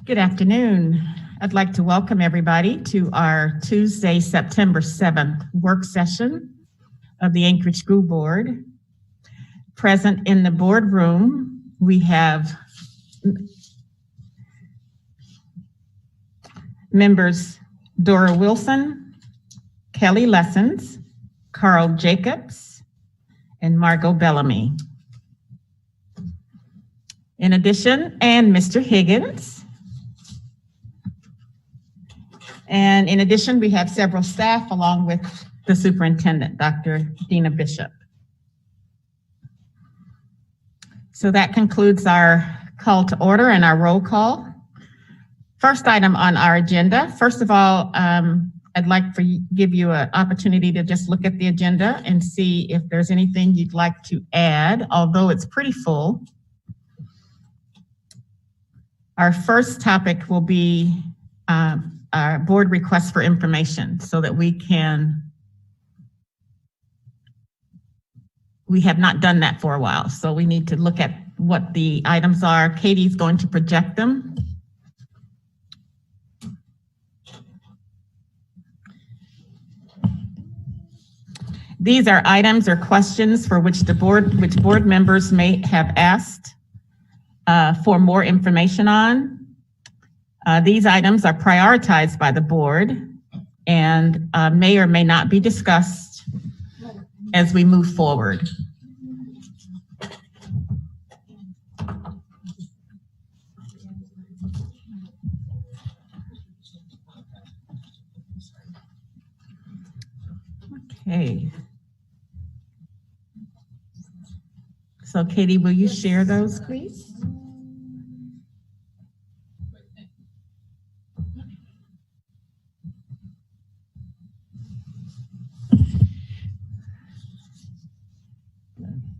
Good afternoon. I'd like to welcome everybody to our Tuesday, September 7th work session of the Anchorage School Board. Present in the boardroom, we have members Dora Wilson, Kelly Lessons, Carl Jacobs, and Margot Bellamy. In addition, and Mr. Higgins. And in addition, we have several staff along with the superintendent, Dr. Dina Bishop. So that concludes our call to order and our roll call. First item on our agenda. First of all, I'd like to give you an opportunity to just look at the agenda and see if there's anything you'd like to add, although it's pretty full. Our first topic will be our board request for information so that we have not done that for a while. So we need to look at what the items are. Katie's going to project them. These are items or questions for which board members may have asked for more information on. These items are prioritized by the board and may or may not be discussed as we move forward. Okay. So Katie, will you share those, please?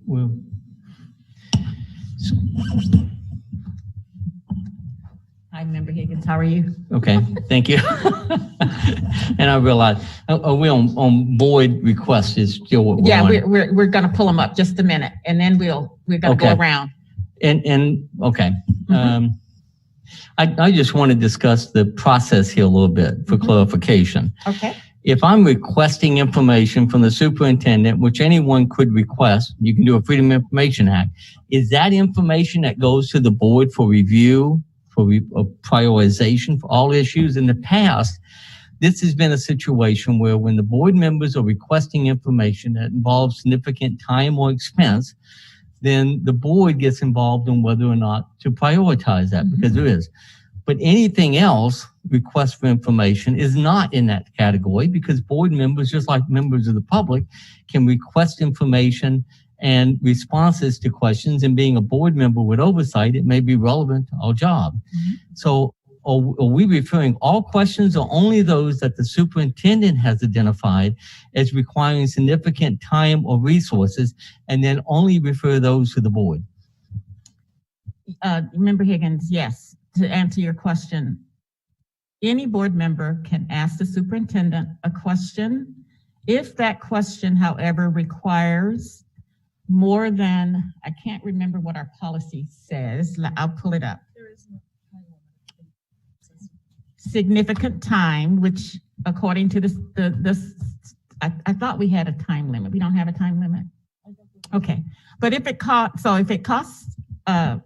Well, Hi, Member Higgins. How are you? okay, thank you. And I realize, are we on board requests is still what we're on? Yeah, we're going to pull them up just a minute, and then we're going to go around. And okay. I just want to discuss the process here a little bit for clarification. Okay. If I'm requesting information from the superintendent, which anyone could request, you can do a Freedom of Information Act. Is that information that goes to the board for review, for prioritization for all issues? In the past, this has been a situation where when the board members are requesting information that involves significant time or expense, then the board gets involved in whether or not to prioritize that, because there is. But anything else, request for information, is not in that category, because board members, just like members of the public, can request information and responses to questions, and being a board member with oversight, it may be relevant to our job. So are we referring all questions or only those that the superintendent has identified as requiring significant time or resources, and then only refer those to the board? Member Higgins, yes. To answer your question, any board member can ask the superintendent a question. If that question, however, requires more than, I can't remember what our policy says. I'll pull it up. There is no time limit. Significant time, which according to this, I thought we had a time limit. We don't have a time limit. Okay, but if it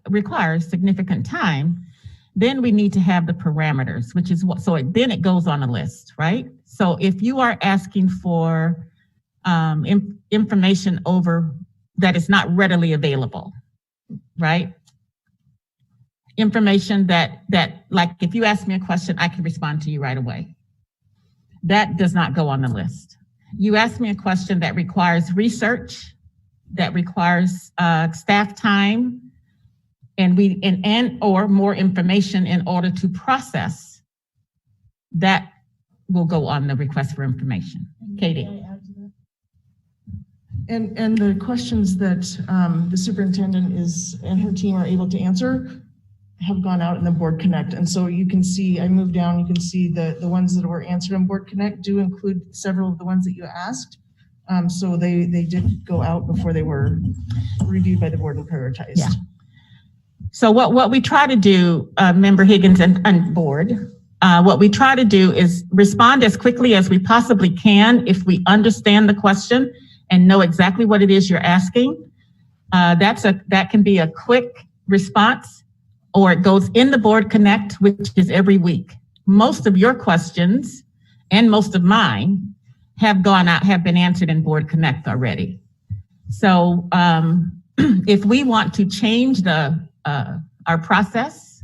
requires significant time, then we need to have the parameters, which is what, then it goes on a list, right? So if you are asking for information over that is not readily available, right? Information that like if you ask me a question, I can respond to you right away. That does not go on the list. You ask me a question that requires research, that requires staff time, and or more information in order to process, that will go on the request for information. Katie. And the questions that the superintendent and her team are able to answer have gone out in the Board Connect. And so you can see, I moved down, you can see the ones that were answered on Board Connect do include several of the ones that you asked. So they did go out before they were reviewed by the board and prioritized. Yeah. So what we try to do, Member Higgins and board, what we try to do is respond as quickly as we possibly can if we understand the question and know exactly what it is you're asking. That can be a quick response, or it goes in the Board Connect, which is every week. Most of your questions and most of mine have been answered in Board Connect already. So if we want to change our process,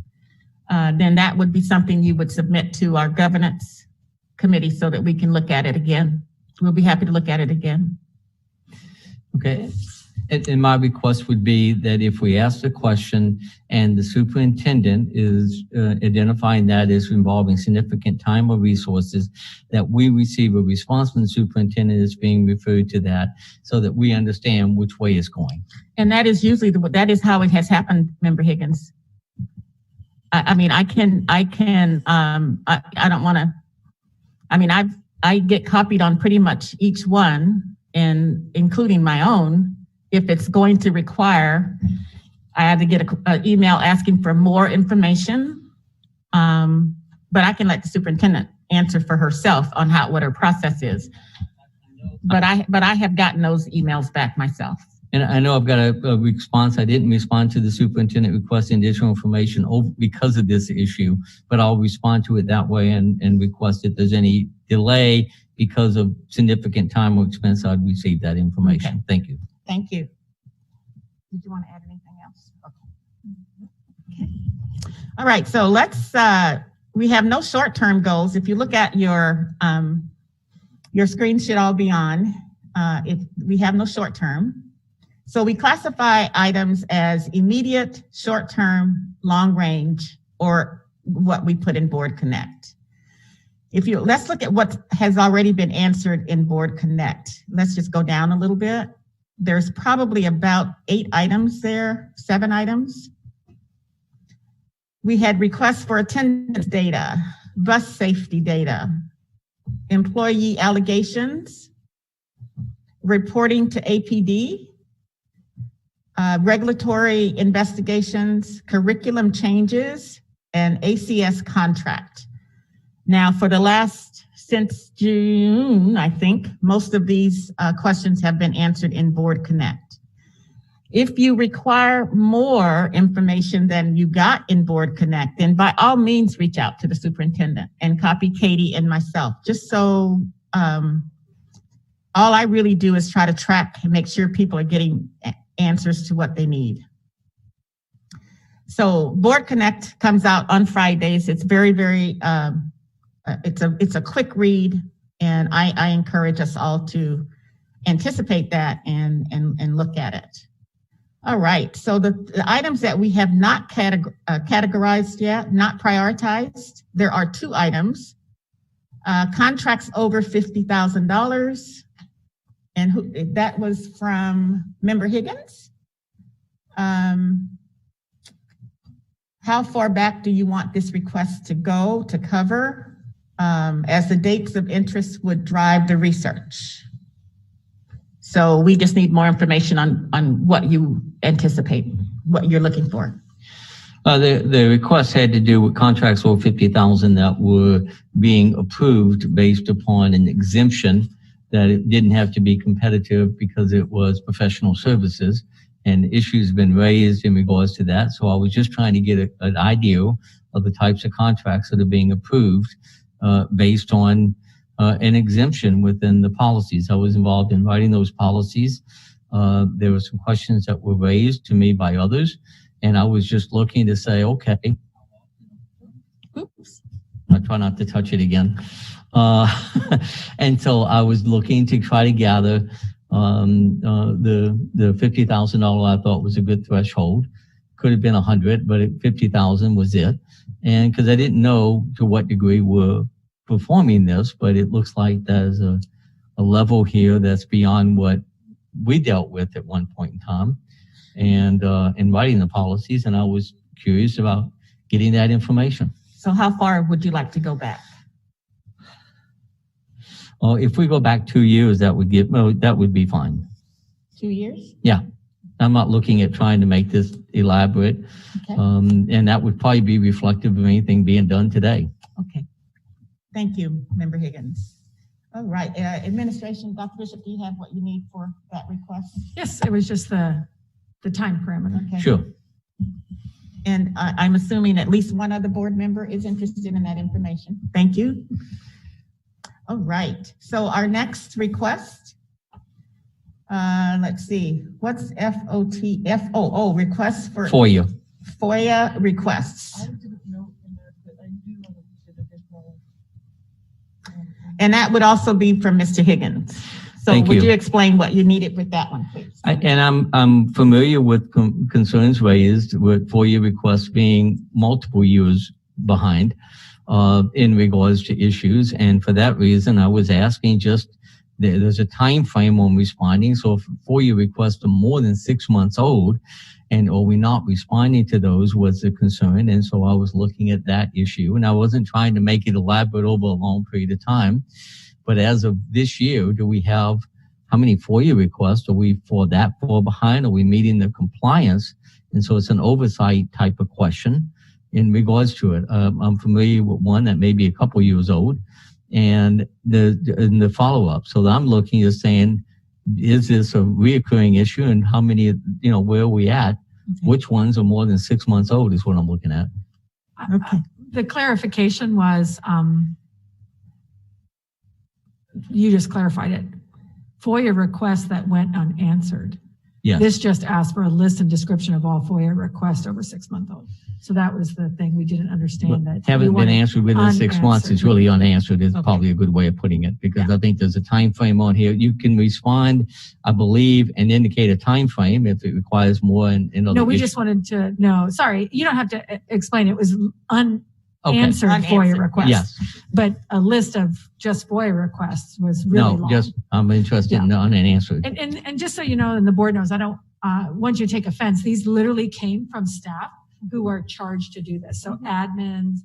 then that would be something you would submit to our governance committee so that we can look at it again. We'll be happy to look at it again. Okay. And my request would be that if we ask the question and the superintendent is identifying that as involving significant time or resources, that we receive a response from the superintendent as being referred to that so that we understand which way it's going. And that is usually that is how it has happened, Member Higgins. I get copied on pretty much each one, and including my own. If it's going to require, I have to get an email asking for more information. But I can let the superintendent answer for herself on what her process is. But I have gotten those emails back myself. And I know I've got a response. I didn't respond to the superintendent requesting additional information because of this issue, but I'll respond to it that way and request if there's any delay because of significant time or expense, I'd receive that information. Okay. Thank you. Thank you. Did you want to add anything else? Okay. All right. So we have no short-term goals. If you look at your screen should all be on. If we have no short-term. So we classify items as immediate, short-term, long-range, or what we put in Board Connect. Let's look at what has already been answered in Board Connect. Let's just go down a little bit. There's probably about 8 items there, 7 items. We had requests for attendance data, bus safety data, employee allegations, reporting to APD, regulatory investigations, curriculum changes, and ACS contract. Now, since June, I think, most of these questions have been answered in Board Connect. If you require more information than you got in Board Connect, then by all means, reach out to the superintendent and copy Katie and myself, just so all I really do is try to track and make sure people are getting answers to what they need. So Board Connect comes out on Fridays. It's very, very, it's a quick read, and I encourage us all to anticipate that and look at it. All right, so the items that we have not categorized yet, not prioritized, there are 2 items. Contracts over $50,000. And that was from Member Higgins. How far back do you want this request to go to cover, as the dates of interest would drive the research? So we just need more information on what you anticipate, what you're looking for. The request had to do with contracts over $50,000 that were being approved based upon an exemption that it didn't have to be competitive because it was professional services, and issues have been raised in regards to that. So I was just trying to get an idea of the types of contracts that are being approved based on an exemption within the policies. I was involved in writing those policies. There were some questions that were raised to me by others, and I was just looking to say, okay, oops, I try not to touch it again. And so I was looking to try to gather the $50,000 I thought was a good threshold. Could have been 100, but 50,000 was it. And because I didn't know to what degree we're performing this, but it looks like there's a level here that's beyond what we dealt with at one point in time, and in writing the policies. And I was curious about getting that information. So how far would you like to go back? If we go back 2 years, that would be fine. 2 years? Yeah. I'm not looking at trying to make this elaborate. Okay. And that would probably be reflective of anything being done today. Okay. Thank you, Member Higgins. All right, administration, Dr. Bishop, do you have what you need for that request? Yes, it was just the time parameter. Okay. Sure. And I'm assuming at least one other board member is interested in that information. Thank you. All right, so our next request, let's see, what's FOO, requests for For you. FOIA requests. And that would also be from Mr. Higgins. So Thank would you. you explain what you needed with that one, please? I'm familiar with concerns raised with FOIA requests being multiple years behind in regards to issues. And for that reason, I was asking there's a time frame on responding. So if FOIA requests are more than 6 months old, or we're not responding to those was a concern. And so I was looking at that issue, and I wasn't trying to make it elaborate over a long period of time. But as of this year, do we have, how many FOIA requests are we for that far behind? Are we meeting the compliance? And so it's an oversight type of question in regards to it. I'm familiar with one that may be a couple years old, and the follow-up. So I'm looking at saying, is this a reoccurring issue, and how many, where are we at? Okay. Which ones are more than 6 months old is what I'm looking at. Okay. The clarification was, you just clarified it. FOIA requests that went unanswered. Yes. This just asked for a list and description of all FOIA requests over 6 months old. So that was the thing we didn't understand. But that haven't you been wanted answered within 6 months. It's unanswered. really unanswered is Okay. probably a good way of putting it, because I think there's a time frame on here. You can respond, I believe, and indicate a time frame if it requires more. No, we just wanted to know. Sorry, you don't have to explain. It was unanswered Unanswered. FOIA requests. Yes. But a list of just FOIA requests was really long. I'm interested in the unanswered. And just so you know, and the board knows, I don't want you to take offense. These literally came from staff who are charged to do this. So admins,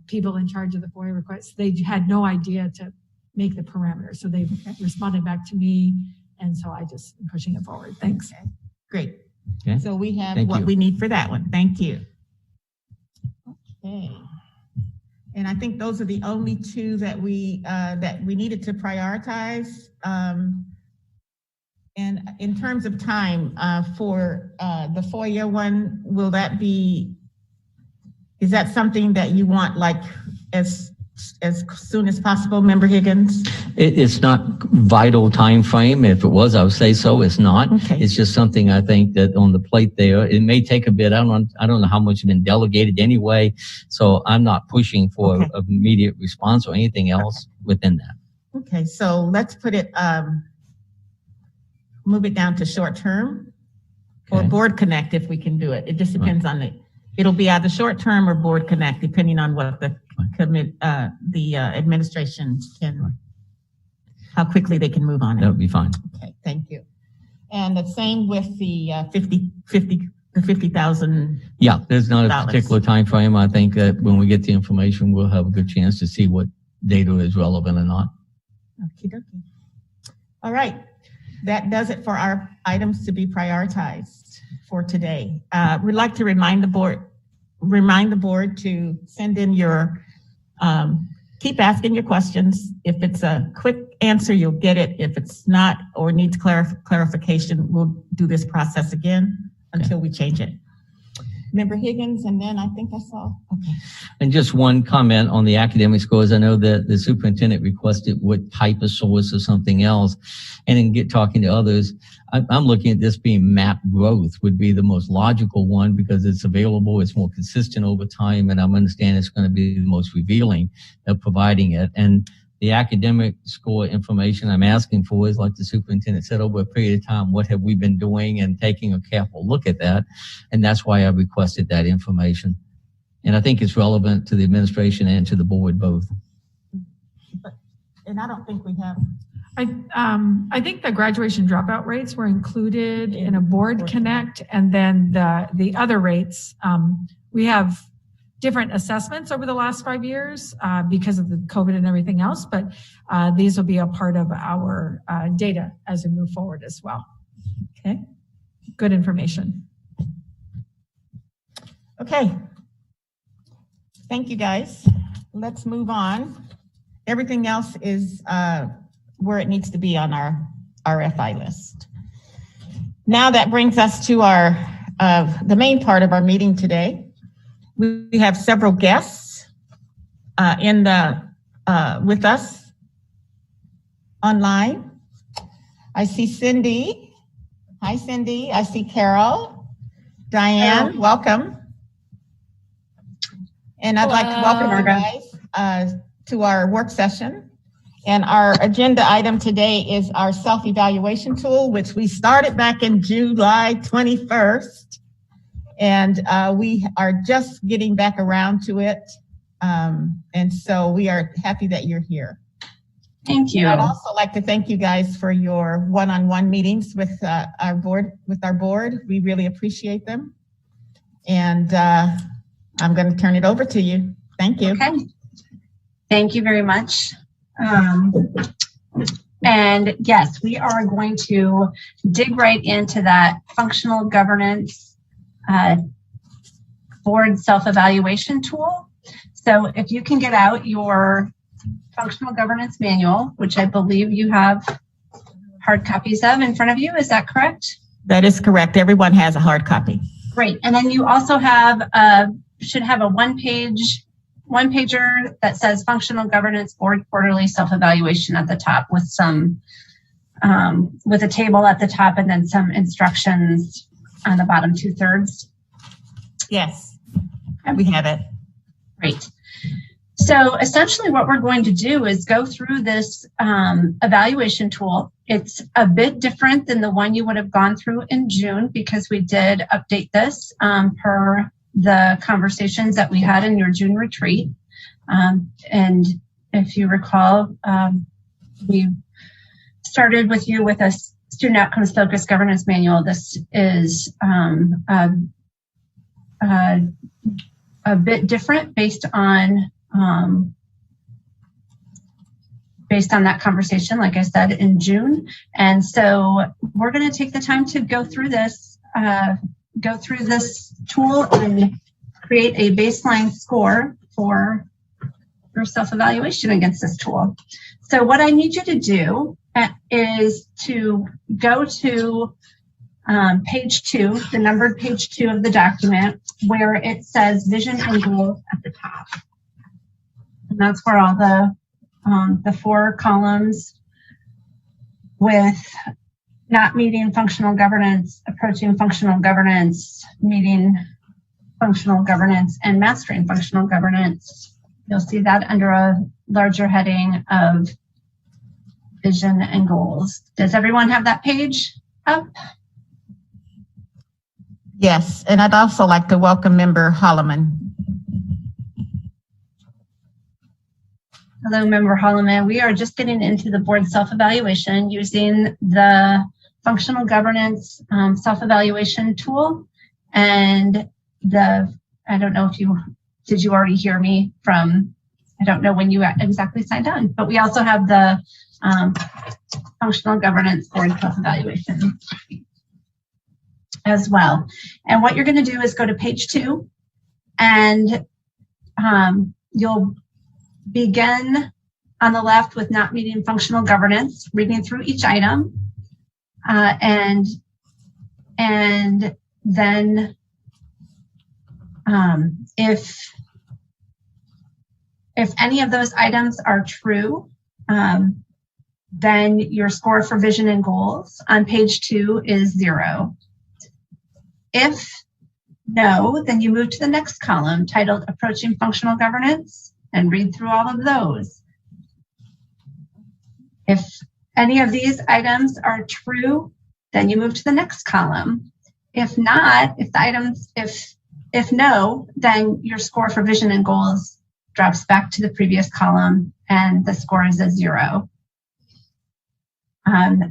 people in charge of the FOIA requests, they had no idea to make the parameters. So they responded back to me. And so I just am pushing it forward. Thanks. Okay. Great. Okay. So we have Thank what you. we need for that one. Thank you. Okay. And I think those are the only two that we needed to prioritize. And in terms of time, for the FOIA one, is that something that you want like as soon as possible, Member Higgins? It's not vital time frame. If it was, I would say so. It's not. Okay. It's just something I think that on the plate there, it may take a bit. I don't know how much has been delegated anyway. So I'm not pushing for Okay. immediate response or anything else within that. Okay, so let's put it, move it down to short term or Okay. board connect if we can do it. It just depends on it'll be either short term or board connect, depending on what the administration how quickly they can move on That it. would be fine. Okay, thank you. And the same with the 50,000. Yeah, there's not a $50. particular time frame. I think that when we get the information, we'll have a good chance to see what data is relevant or not. Okie dokie. All right, that does it for our items to be prioritized for today. We'd like to remind the board to send in your, keep asking your questions. If it's a quick answer, you'll get it. If it's not or needs clarification, we'll do this process again until we change it. Member Higgins, and then I think that's all. Okay. And just one comment on the academic scores. I know that the superintendent requested what type of source or something else. And in talking to others, I'm looking at this being map growth would be the most logical one because it's available, it's more consistent over time, and I'm understanding it's going to be the most revealing of providing it. And the academic score information I'm asking for is, like the superintendent said, over a period of time, what have we been doing, and taking a careful look at that. And that's why I requested that information. And I think it's relevant to the administration and to the board both. And I don't think we have. I think the graduation dropout rates were included in a board connect, and then the other rates, we have different assessments over the last 5 years because of the COVID and everything else, but these will be a part of our data as we move forward as well. Okay, good information. Okay. Thank you, guys. Let's move on. Everything else is where it needs to be on our RFI list. Now that brings us to our the main part of our meeting today. We have several guests with us online. I see Cindy. Hi, Cindy. I see Carol. Diane, welcome. And I'd like to welcome you guys to our work session. And our agenda item today is our self-evaluation tool, which we started back in July 21st. And we are just getting back around to it. And so we are happy that you're here. Thank you. I'd also like to thank you guys for your one-on-one meetings with our board. We really appreciate them. And I'm going to turn it over to you. Thank you. Okay. Thank you very much. And yes, we are going to dig right into that functional governance board self-evaluation tool. So if you can get out your functional governance manual, which I believe you have hard copies of in front of you, is that correct? That is correct. Everyone has a hard copy. Great. And then you also have should have a one-pager that says functional governance board quarterly self-evaluation at the top with some with a table at the top and then some instructions on the bottom 2/3. Yes, we have it. Great. So essentially what we're going to do is go through this evaluation tool. It's a bit different than the one you would have gone through in June because we did update this per the conversations that we had in your June retreat. And if you recall, we started with you with a student outcomes focused governance manual. This is a bit different based on that conversation, like I said, in June. And so we're going to take the time to go through this tool and create a baseline score for your self-evaluation against this tool. So what I need you to do is to go to page 2, the numbered page 2 of the document, where it says vision and goals at the top. And that's where all the 4 columns with not meeting functional governance, approaching functional governance, meeting functional governance, and mastering functional governance. You'll see that under a larger heading of vision and goals. Does everyone have that page up? Yes, and I'd also like to welcome member Holloman. Hello, Member Holloman. We are just getting into the board self-evaluation using the functional governance self-evaluation tool. And I don't know if did you already hear me from, I don't know when you exactly signed on, but we also have the functional governance board self-evaluation as well. And what you're going to do is go to page 2 and you'll begin on the left with not meeting functional governance, reading through each item, and then if any of those items are true, then your score for vision and goals on page 2 is 0. If no, then you move to the next column titled Approaching Functional Governance and read through all of those. If any of these items are true, then you move to the next column. If not, if no, then your score for vision and goals drops back to the previous column and the score is a 0.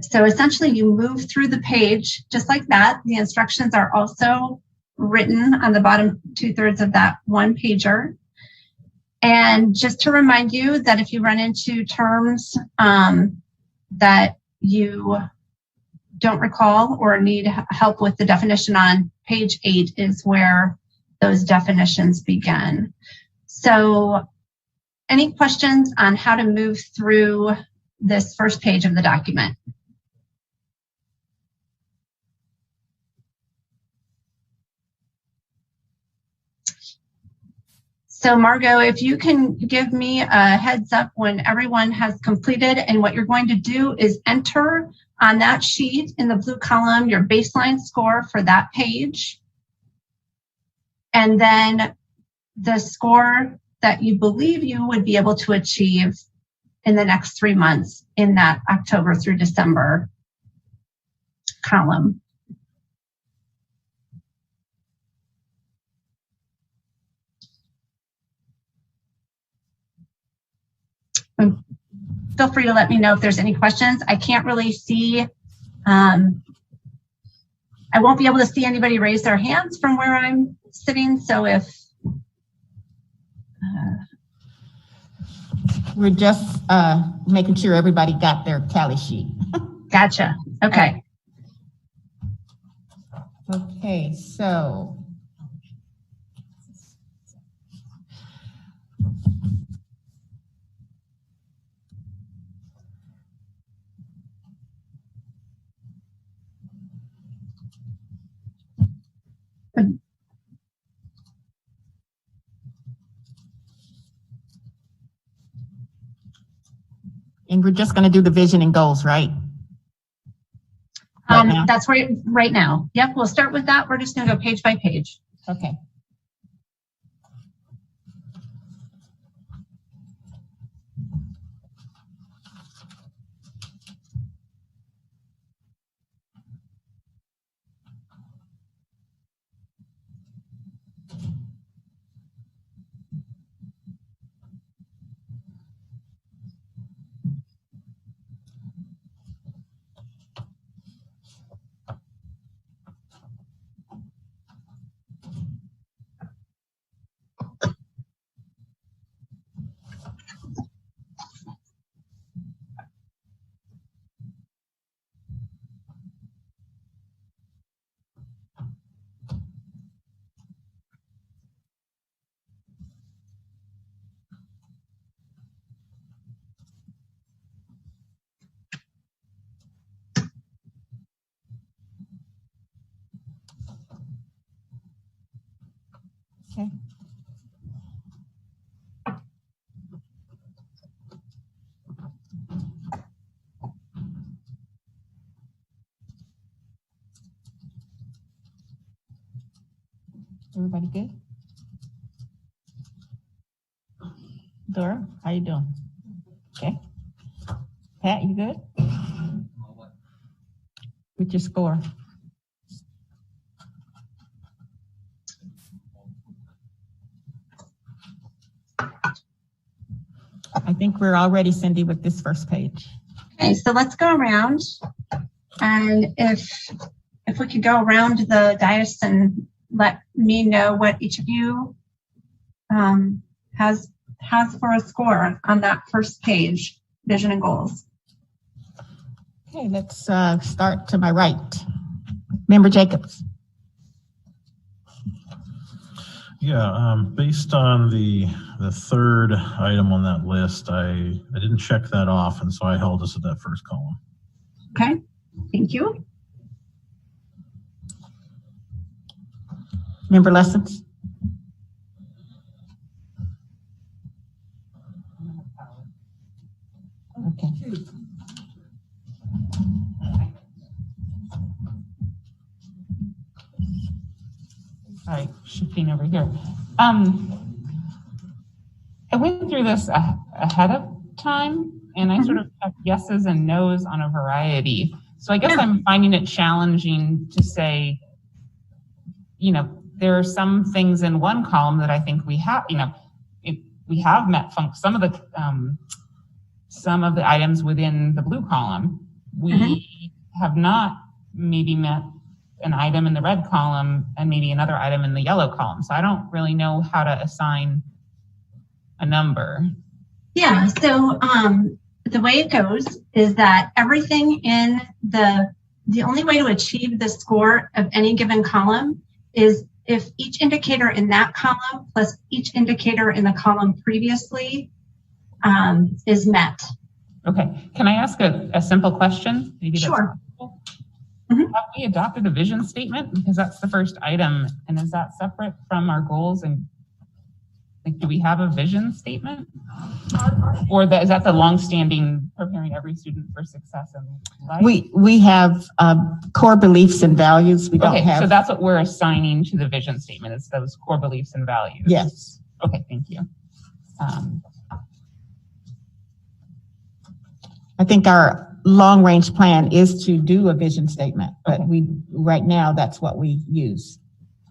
So essentially you move through the page just like that. The instructions are also written on the bottom 2/3 of that one pager. And just to remind you that if you run into terms that you don't recall or need help with the definition on page 8 is where those definitions begin. So any questions on how to move through this first page of the document? So Margot, if you can give me a heads up when everyone has completed, and what you're going to do is enter on that sheet in the blue column your baseline score for that page, and then the score that you believe you would be able to achieve in the next 3 months in that October through December column. And feel free to let me know if there's any questions. I can't really see, I won't be able to see anybody raise their hands from where I'm sitting. So if we're just making sure everybody got their tally sheet. Gotcha. Okay. Okay, so. And we're just going to do the vision and goals, right? That's right now. Yep, we'll start with that. We're just going to go page by page. Okay. Okay. Everybody good? Dora, how you doing? Okay. Pat, you good? With your score? I think we're all ready, Cindy, with this first page. Okay, so let's go around, and if we could go around the dais and let me know what each of you has for a score on that first page, vision and goals. Okay, let's start to my right. Member Jacobs. Yeah, based on the third item on that list, I didn't check that off, and so I held us at that first column. Okay, thank you. Member Lessons. Okay. Sorry, shifting over here. I went through this ahead of time, and I sort of have yeses and nos on a variety. So I guess I'm finding it challenging to say, you know, there are some things in one column that I think we have, you know, we have met some of the items within the blue column. We have not maybe met an item in the red column and maybe another item in the yellow column. So I don't really know how to assign a number. Yeah, so the way it goes is that everything in the the only way to achieve the score of any given column is if each indicator in that column plus each indicator in the column previously is met. Okay, can I ask a simple question? Maybe that's Sure. possible? Mhm. Have we adopted a vision statement? Because that's the first item, and is that separate from our goals? And like, do we have a vision statement? Or is that the long-standing preparing every student for success in life? We have core beliefs and values. We don't Okay, have. so that's what we're assigning to the vision statement, is those core beliefs and values. Yes. Okay, thank you. I think our long range plan is to do a vision statement, but Okay. right now that's what we use.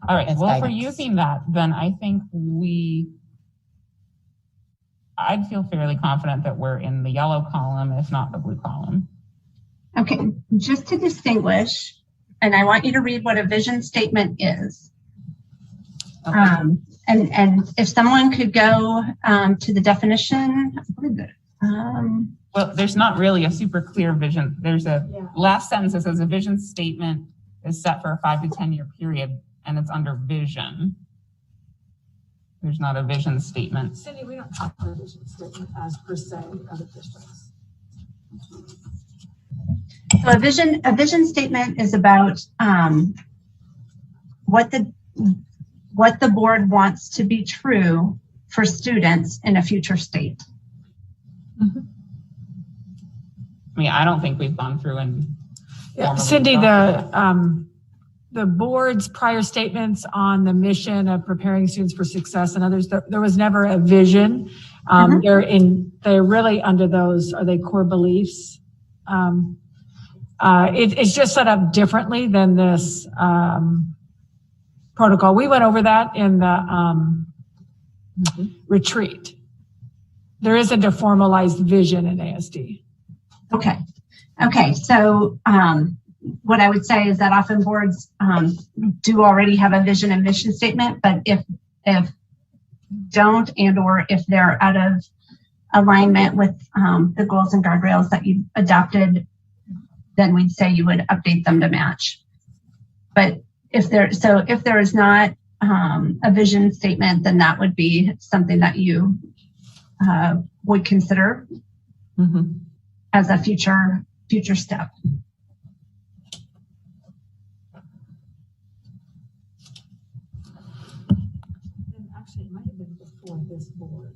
All right, as well, if we're guidance. using that, then I think I'd feel fairly confident that we're in the yellow column, if not the blue column. Okay, just to distinguish, and I want you to read what a vision statement is. Okay. And if someone could go to the definition, what is it? Well, there's not really a super clear vision. There's a last sentence that says a vision statement is set for a 5 to 10 year period, and it's under vision. There's not a vision statement. Cindy, we don't have a vision statement as per se other districts. So a vision statement is about what the board wants to be true for students in a future state. I mean, I don't think we've gone through and formally Cindy, adopted that. the board's prior statements on the mission of preparing students for success and others, there was never a vision. They're really under those, are they core beliefs? It's just set up differently than this protocol. We went over that in the retreat. There isn't a formalized vision in ASD. Okay. So what I would say is that often boards do already have a vision and mission statement, but if don't or if they're out of alignment with the goals and guardrails that you adopted, then we'd say you would update them to match. But if there is not a vision statement, then that would be something that you would consider as a future step. Actually, it might have been before this board.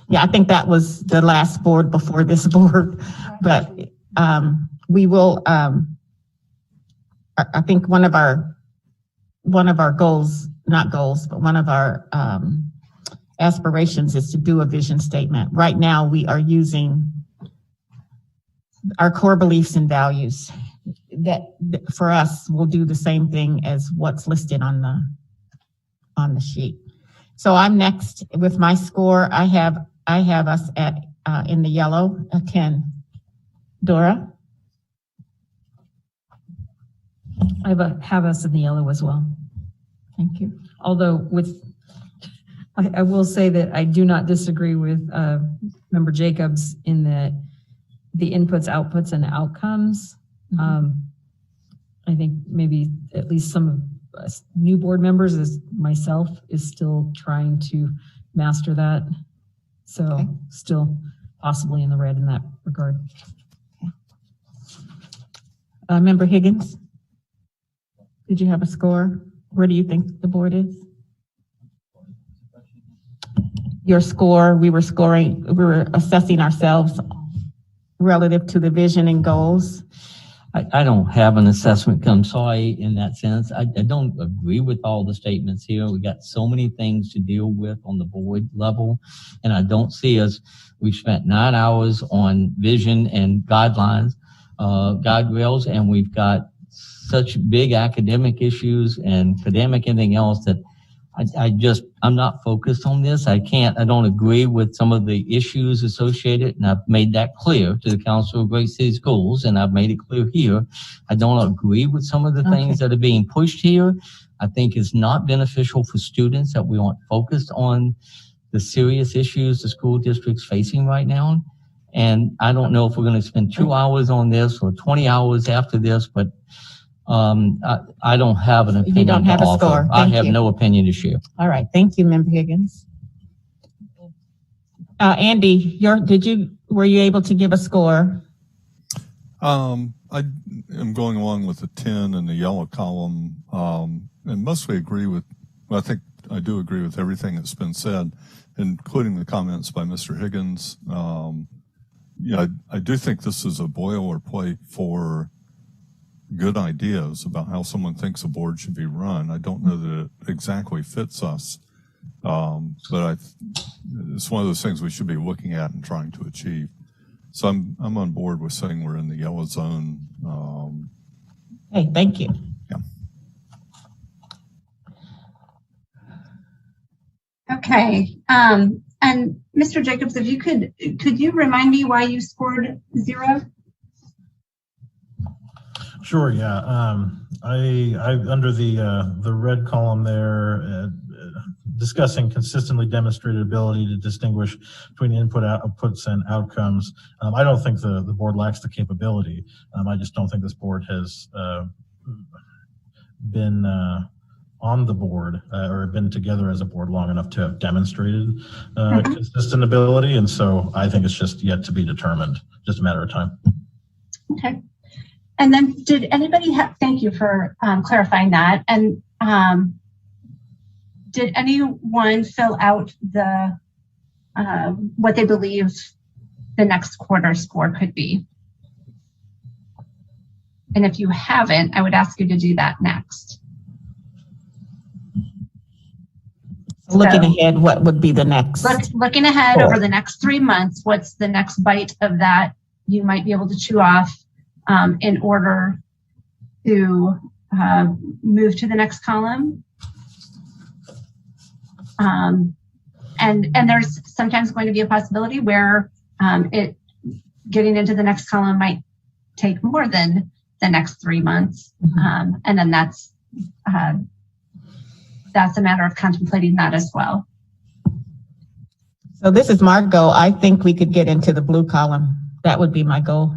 Yeah, I think that was the last board before this board, but we will. I think one of our goals, not goals, but one of our aspirations is to do a vision statement. Right now, we are using our core beliefs and values. That for us will do the same thing as what's listed on the sheet. So I'm next with my score. I have us at in the yellow, a 10. Dora? I have us in the yellow as well. Thank you. Although I will say that I do not disagree with Member Jacobs in that the inputs, outputs, and outcomes. I think maybe at least some of us new board members, as myself, is still trying to master that. So still possibly in the red in that regard. Member Higgins? Did you have a score? Where do you think the board is? Your score, we were assessing ourselves relative to the vision and goals. I don't have an assessment. I'm sorry in that sense. I don't agree with all the statements here. We got so many things to deal with on the board level, and I don't see us. We've spent 9 hours on vision and guidelines, guardrails, and we've got such big academic issues and pandemic and everything else that I'm not focused on this. I don't agree with some of the issues associated, and I've made that clear to the Council of Great City Schools, and I've made it clear here. I don't agree with some of the things that are being pushed here. I think it's not beneficial for students that we aren't focused on the serious issues the school district's facing right now. And I don't know if we're going to spend 2 hours on this or 20 hours after this, but I don't have an opinion. You don't have to a offer. score. I Thank have you. no opinion to share. All right, thank you, Member Higgins. Andy, were you able to give a score? I am going along with the 10 in the yellow column, and mostly agree with, well, I think I do agree with everything that's been said, including the comments by Mr. Higgins. I do think this is a boilerplate for good ideas about how someone thinks a board should be run. I don't know that it exactly fits us, but it's one of those things we should be looking at and trying to achieve. So I'm on board with saying we're in the yellow zone. Hey, thank you. Yeah. Okay. And Mr. Jacobs, if you could you remind me why you scored 0? Sure, yeah. I under the red column there, discussing consistently demonstrated ability to distinguish between outputs and outcomes. I don't think the board lacks the capability. I just don't think this board has been on the board or been together as a board long enough to have demonstrated consistent ability. And so I think it's just yet to be determined, just a matter of time. Okay. And then did anybody thank you for clarifying that. And did anyone fill out the what they believe the next quarter score could be? And if you haven't, I would ask you to do that next. Looking ahead, what would be the next? Looking ahead over the next 3 months, what's the next bite of that you might be able to chew off in order to move to the next column? And there's sometimes going to be a possibility where getting into the next column might take more than the next 3 months. And then that's a matter of contemplating that as well. So this is my goal. I think we could get into the blue column. That would be my goal.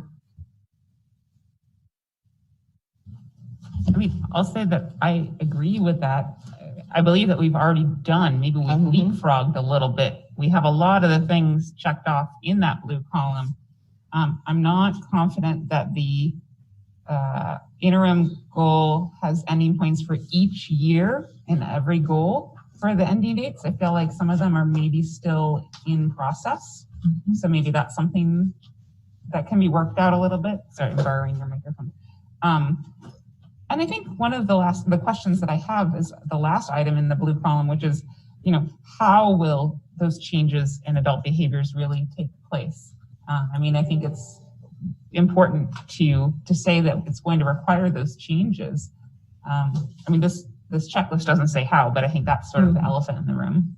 I mean, I'll say that I agree with that. I believe that we've already done, maybe we've leapfrogged a little bit. We have a lot of the things checked off in that blue column. I'm not confident that the interim goal has ending points for each year in every goal for the ending dates. I feel like some of them are maybe still in process. So maybe that's something that can be worked out a little bit. Sorry, I'm borrowing your microphone. And I think one of the questions that I have is the last item in the blue column, which is, how will those changes in adult behaviors really take place? I mean, I think it's important to say that it's going to require those changes. I mean, this checklist doesn't say how, but I think that's sort of the elephant in the room.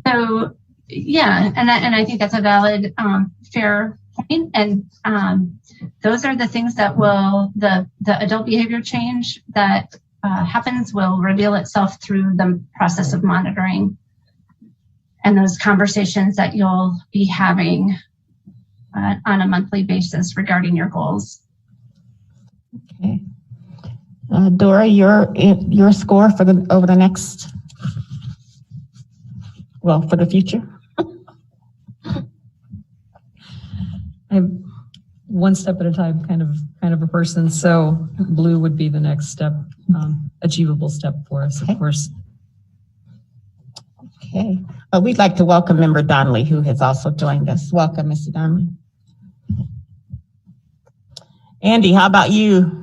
So, yeah, and I think that's a valid, fair point. And those are the things that will, the adult behavior change that happens will reveal itself through the process of monitoring and those conversations that you'll be having on a monthly basis regarding your goals. Okay. Dora, your score for over the next, for the future? I'm one step at a time kind of a person. So blue would be the next step, achievable step for us, of course. Okay. We'd like to welcome Member Donnelly, who has also joined us. Welcome, Mr. Donnelly. Andy, how about you?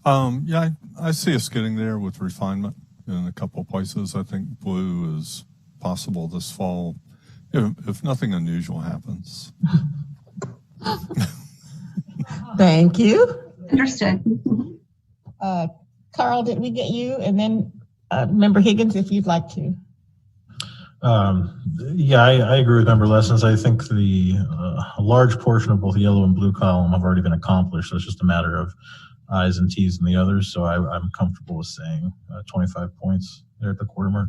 Yeah, I see us getting there with refinement in a couple of places. I think blue is possible this fall, if nothing unusual happens. Thank you. Understood. Carl, did we get you? And then Member Higgins, if you'd like to. Yeah, I agree with Member Lessons. I think a large portion of both the yellow and blue column have already been accomplished. So it's just a matter of I's and T's in the others. So I'm comfortable with saying 25 points there at the quarter mark.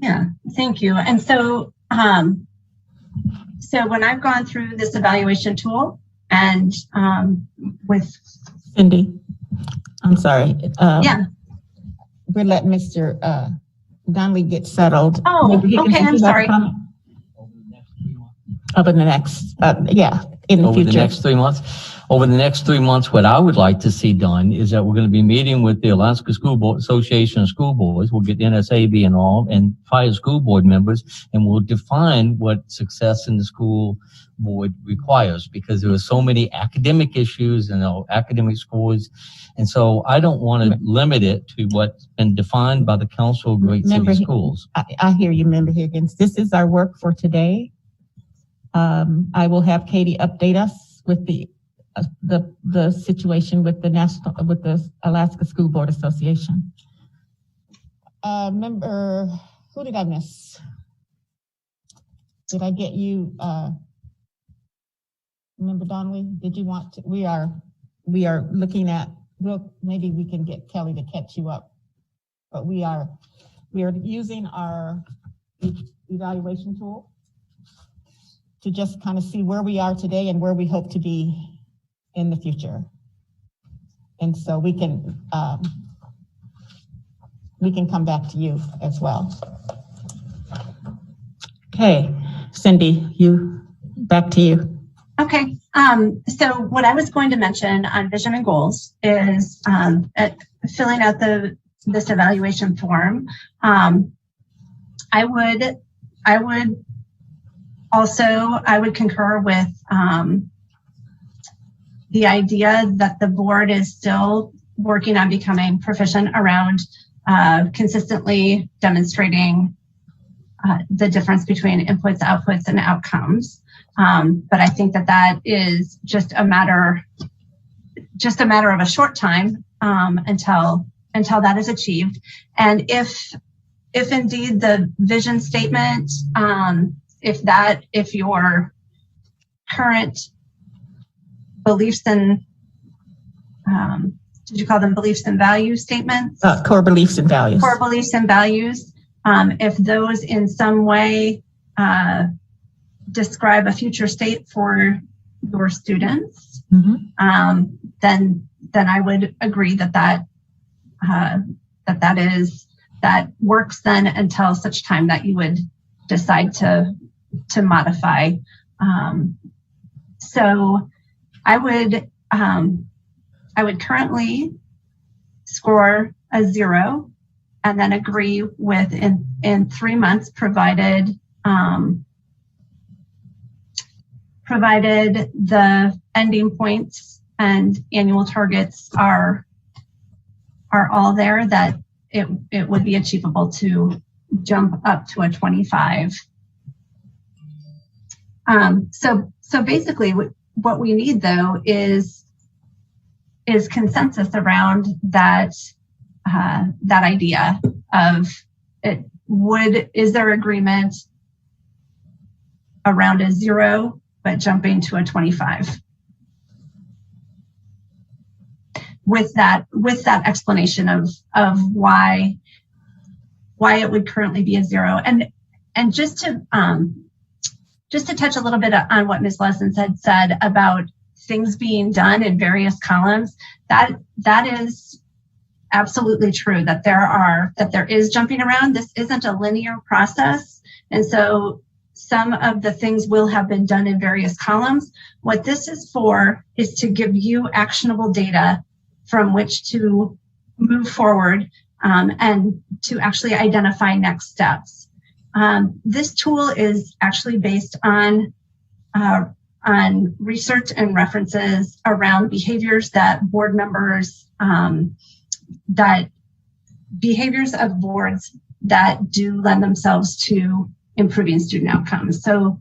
Yeah, thank you. And so, so when I've gone through this evaluation tool and with Cindy, I'm sorry. Yeah. We're letting Mr. Donnelly get settled. Oh, Maybe he can- okay, would I'm you like to sorry. comment? Over the next, in the Over the future. next 3 months. Over the next 3 months, what I would like to see done is that we're going to be meeting with the Alaska School Board Association of School Boards. We'll get NSAB involved and prior school board members, and we'll define what success in the school board requires, because there are so many academic issues and academic scores. And so I don't want to limit it to what's been defined by the Council of Great City Schools. I hear you, Member Higgins. This is our work for today. I will have Katie update us with the situation with the Alaska School Board Association. Member, who did I miss? Did I get you, Member Donnelly? Did you want to? We are looking at. Maybe we can get Kelly to catch you up, but we are using our evaluation tool to just kind of see where we are today and where we hope to be in the future. And so we can come back to you as well. Okay, Cindy, back to you. Okay, so what I was going to mention on vision and goals is filling out this evaluation form. I would concur with the idea that the board is still working on becoming proficient around consistently demonstrating the difference between inputs, outputs, and outcomes. But I think that is just a matter of a short time until that is achieved. And if indeed the vision statement, if your current beliefs and did you call them beliefs and value statements? Core beliefs and values. Core beliefs and values. If those in some way describe a future state for your students, then I would agree that works then until such time that you would decide to modify. So I would currently score a 0 and then agree with in 3 months, provided the ending points and annual targets are all there, that it would be achievable to jump up to a 25. So basically what we need though is consensus around that idea of it. Is there agreement around a 0 but jumping to a 25? With that explanation of why it would currently be a 0, and just to touch a little bit on what Ms. Lessons had said about things being done in various columns, that is absolutely true, that there is jumping around. This isn't a linear process, and so some of the things will have been done in various columns. What this is for is to give you actionable data from which to move forward and to actually identify next steps. This tool is actually based on research and references around behaviors that board members, that behaviors of boards that do lend themselves to improving student outcomes. So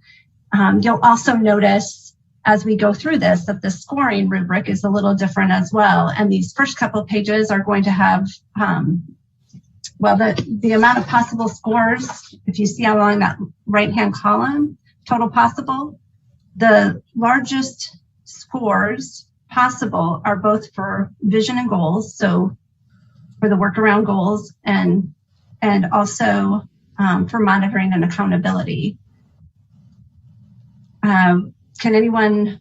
you'll also notice as we go through this that the scoring rubric is a little different as well. And these first couple of pages are going to have, the amount of possible scores, if you see along that right-hand column, total possible, the largest scores possible are both for vision and goals, so for the work around goals, and also for monitoring and accountability. Can anyone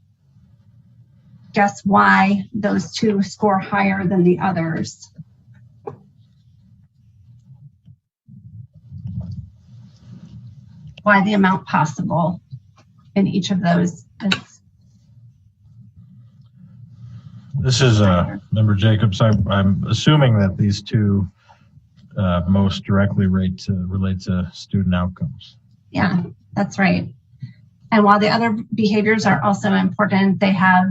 guess why those two score higher than the others? Why the amount possible in each of those is This is Member Jacobs. I'm assuming that these two most directly relate to student outcomes. yeah, that's right. And while the other behaviors are also important, they have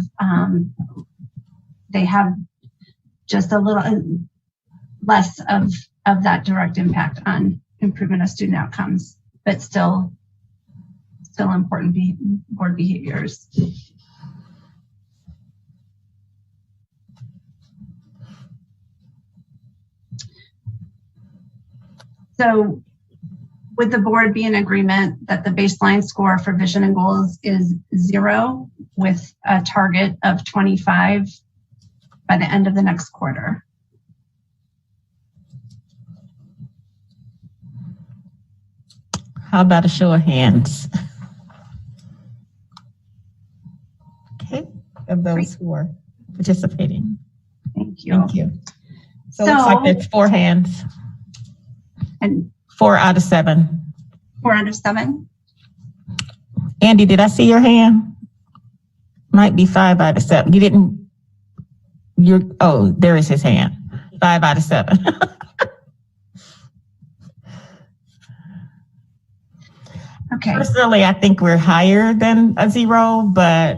just a little less of that direct impact on improvement of student outcomes, but still important board behaviors. So would the board be in agreement that the baseline score for vision and goals is 0 with a target of 25 by the end of the next quarter? How about a show of hands? Okay, of those who are participating. Thank you. Thank you. So it looks like that's 4 hands. And 4 out of 7. 4 out of 7? Andy, did I see your hand? Might be 5 out of 7. You didn't, oh, there is his hand. 5 out of 7. Okay. Personally, I think we're higher than a 0, but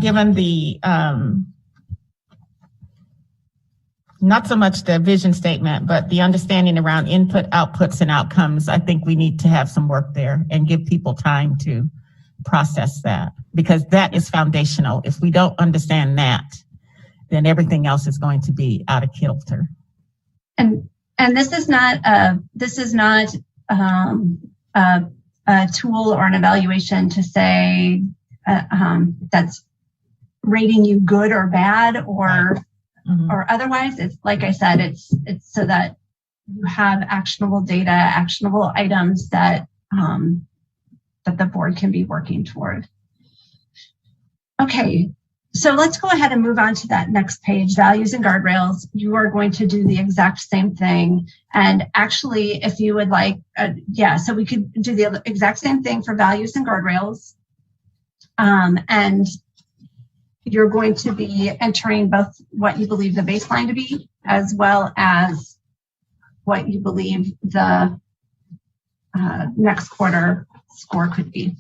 given the, not so much the vision statement, but the understanding around input, outputs, and outcomes, I think we need to have some work there and give people time to process that, because that is foundational. If we don't understand that, then everything else is going to be out of kilter. And this is not a tool or an evaluation to say that's rating you good or bad or or otherwise. It's like I said, it's so that you have actionable data, actionable items that that the board can be working toward. Okay, so let's go ahead and move on to that next page, values and guardrails. You are going to do the exact same thing. And actually, if you would like, so we could do the exact same thing for values and guardrails. And you're going to be entering both what you believe the baseline to be, as well as what you believe the next quarter score could be.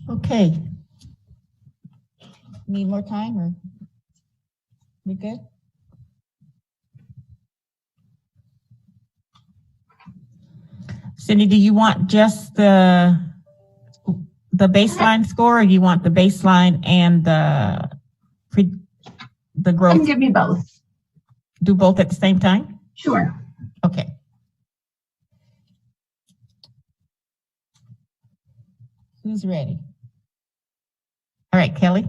Okay. Need more time or we good? Cindy, do you want just the baseline score, or you want the baseline and the growth? You can give me both. Do both at the same time? Sure. Okay. Who's ready? All right, Kelly.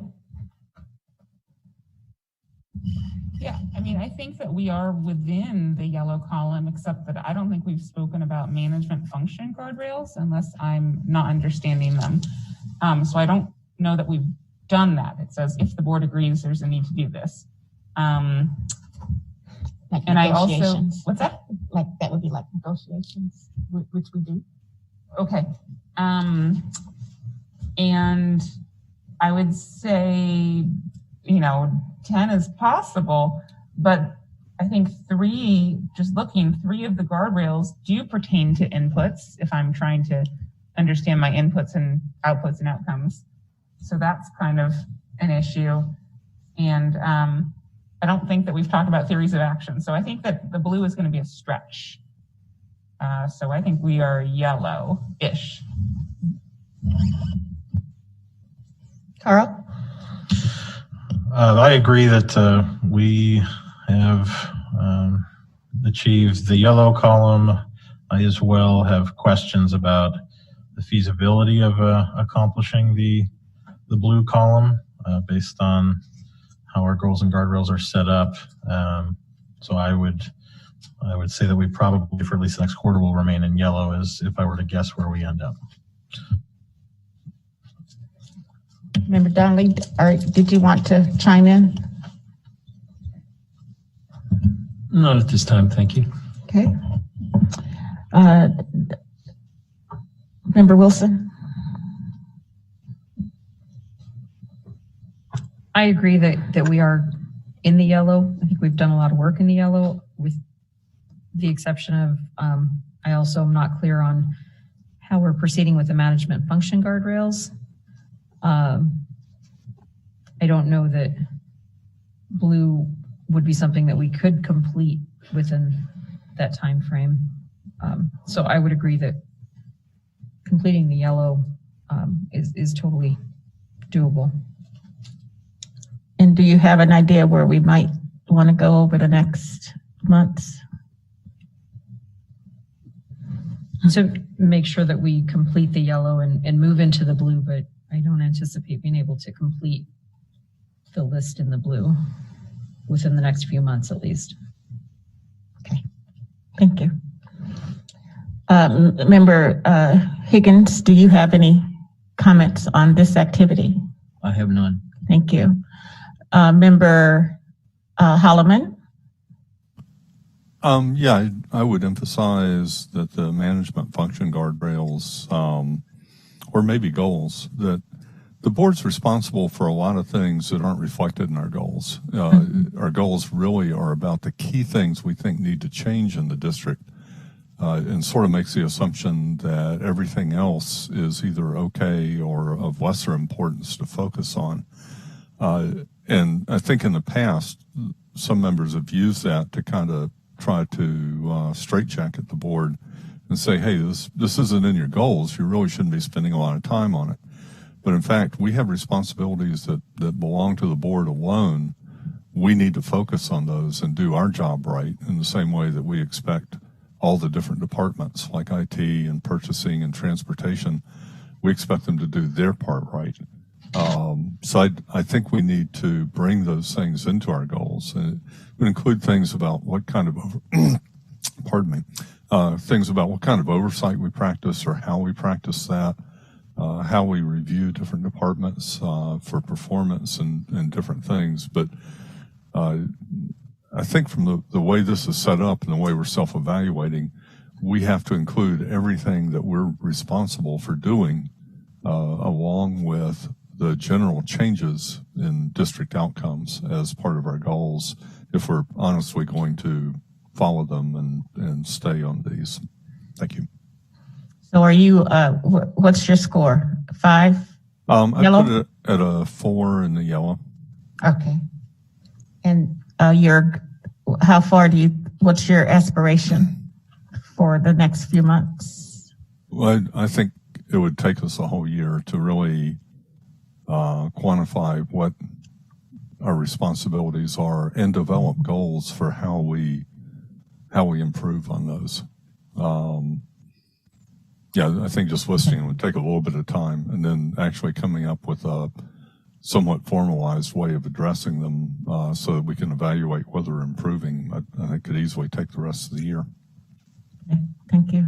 Yeah, I mean, I think that we are within the yellow column, except that I don't think we've spoken about management function guardrails unless I'm not understanding them. So I don't know that we've done that. It says if the board agrees, there's a need to do this. Like And I also, negotiations. what's that? Like that would be like negotiations, which we do. Okay. And I would say, 10 is possible, but I think three of the guardrails do pertain to inputs if I'm trying to understand my inputs and outputs and outcomes. So that's kind of an issue. And I don't think that we've talked about theories of action. So I think that the blue is going to be a stretch. So I think we are yellow-ish. Carl? I agree that we have achieved the yellow column. I as well have questions about the feasibility of accomplishing the blue column based on how our goals and guardrails are set up. So I would say that we probably, for at least the next quarter, will remain in yellow, as if I were to guess where we end up. Member Donnelly, did you want to chime in? Not at this time, thank you. Okay. Member Wilson? I agree that we are in the yellow. I think we've done a lot of work in the yellow, with the exception of, I also am not clear on how we're proceeding with the management function guardrails. I don't know that blue would be something that we could complete within that time frame. So I would agree that completing the yellow is totally doable. And do you have an idea where we might want to go over the next months? So make sure that we complete the yellow and move into the blue, but I don't anticipate being able to complete the list in the blue within the next few months at least. Okay, thank you. Member Higgins, do you have any comments on this activity? I have none. Thank you. Member Holloman? Yeah, I would emphasize that the management function guardrails, or maybe goals, that the board's responsible for a lot of things that aren't reflected in our goals. Our goals really are about the key things we think need to change in the district, and sort of makes the assumption that everything else is either okay or of lesser importance to focus on. And I think in the past, some members have used that to kind of try to straitjacket the board and say, hey, this isn't in your goals. You really shouldn't be spending a lot of time on it. But in fact, we have responsibilities that belong to the board alone. We need to focus on those and do our job right in the same way that we expect all the different departments like IT and purchasing and transportation. We expect them to do their part right. So I think we need to bring those things into our goals. And it would include things about what kind of things about what kind of oversight we practice or how we practice that, how we review different departments for performance and different things. But I think from the way this is set up and the way we're self-evaluating, we have to include everything that we're responsible for doing along with the general changes in district outcomes as part of our goals, if we're honestly going to follow them and stay on these. Thank you. So are you, what's your score? 5? Yellow? I put it at a 4 in the yellow. Okay. And how far what's your aspiration for the next few months? Well, I think it would take us a whole year to really quantify what our responsibilities are and develop goals for how we improve on those. Yeah, I think just listening would take a little bit of time, and then actually coming up with a somewhat formalized way of addressing them so that we can evaluate whether improving. I think could easily take the rest of the year. Thank you.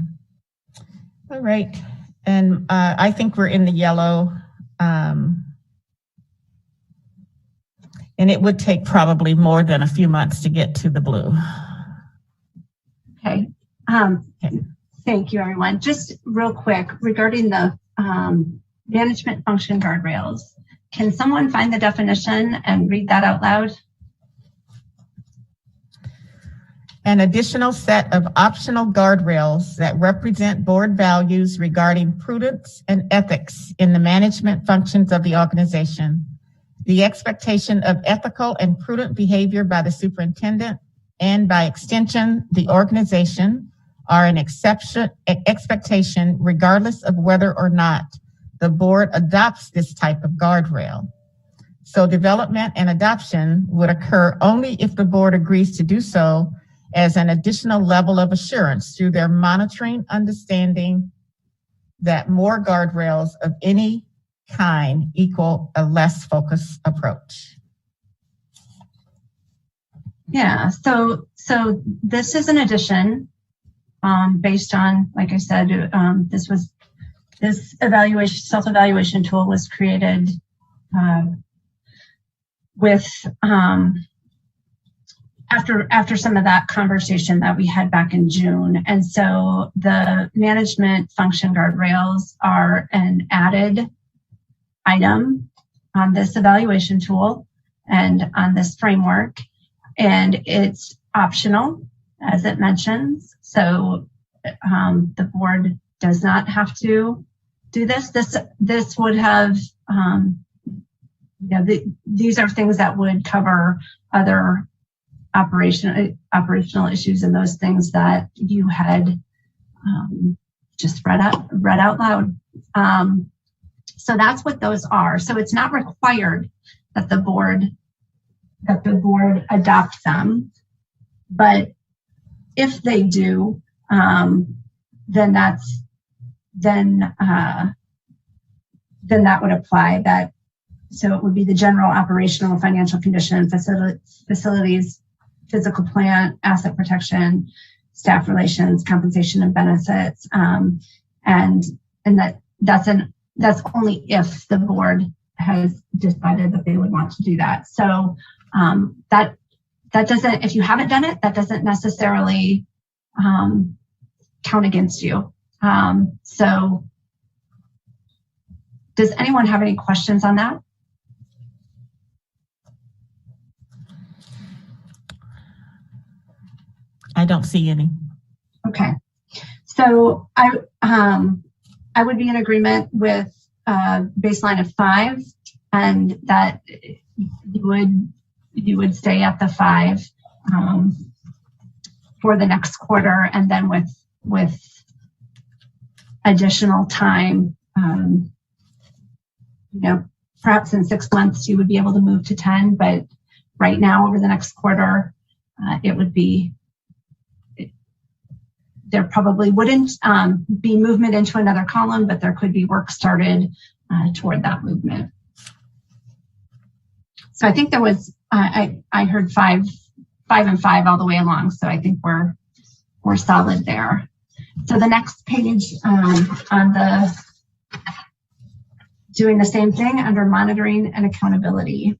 All right. And I think we're in the yellow. And it would take probably more than a few months to get to the blue. Okay. Thank you, everyone. Just real quick regarding the management function guardrails. Can someone find the definition and read that out loud? An additional set of optional guardrails that represent board values regarding prudence and ethics in the management functions of the organization. The expectation of ethical and prudent behavior by the superintendent and by extension, the organization are an expectation regardless of whether or not the board adopts this type of guardrail. So development and adoption would occur only if the board agrees to do so as an additional level of assurance through their monitoring, understanding that more guardrails of any kind equal a less focused approach. Yeah, so this is an addition based on, like I said, this self-evaluation tool was created with after some of that conversation that we had back in June. And so the management function guardrails are an added item on this evaluation tool and on this framework. And it's optional, as it mentions. So the board does not have to do this. This would have, these are things that would cover other operational issues and those things that you had just read out loud. So that's what those are. So it's not required that the board adopt them, but if they do, then that would apply. That so it would be the general operational financial condition, facilities, physical plant, asset protection, staff relations, compensation and benefits, and that's only if the board has decided that they would want to do that. So that doesn't, if you haven't done it, that doesn't necessarily count against you. So does anyone have any questions on that? I don't see any. Okay. So I would be in agreement with baseline of 5, and that you would stay at the 5 for the next quarter, and then with additional time, perhaps in 6 months you would be able to move to 10, but right now over the next quarter, it would be. There probably wouldn't be movement into another column, but there could be work started toward that movement. So I think there was, I heard 5 and 5 all the way along. So I think we're solid there. So the next page on the, doing the same thing under monitoring and accountability.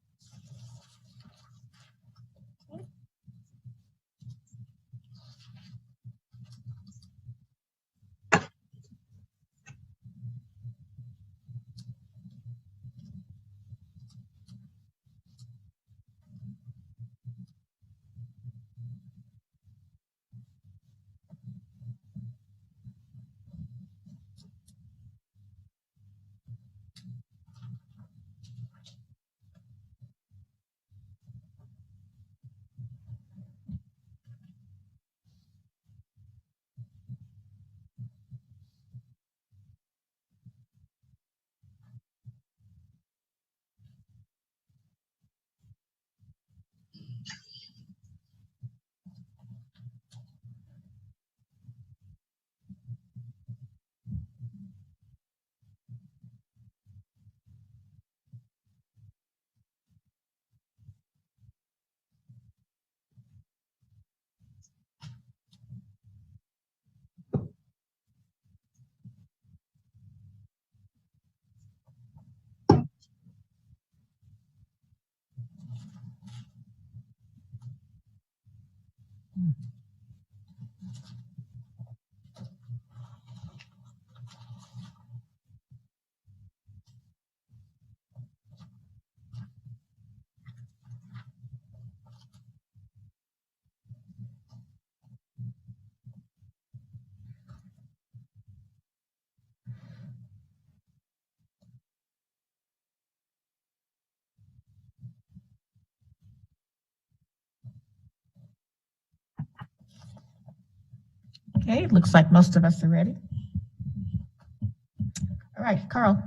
Okay, looks like most of us are ready. All right, Carl.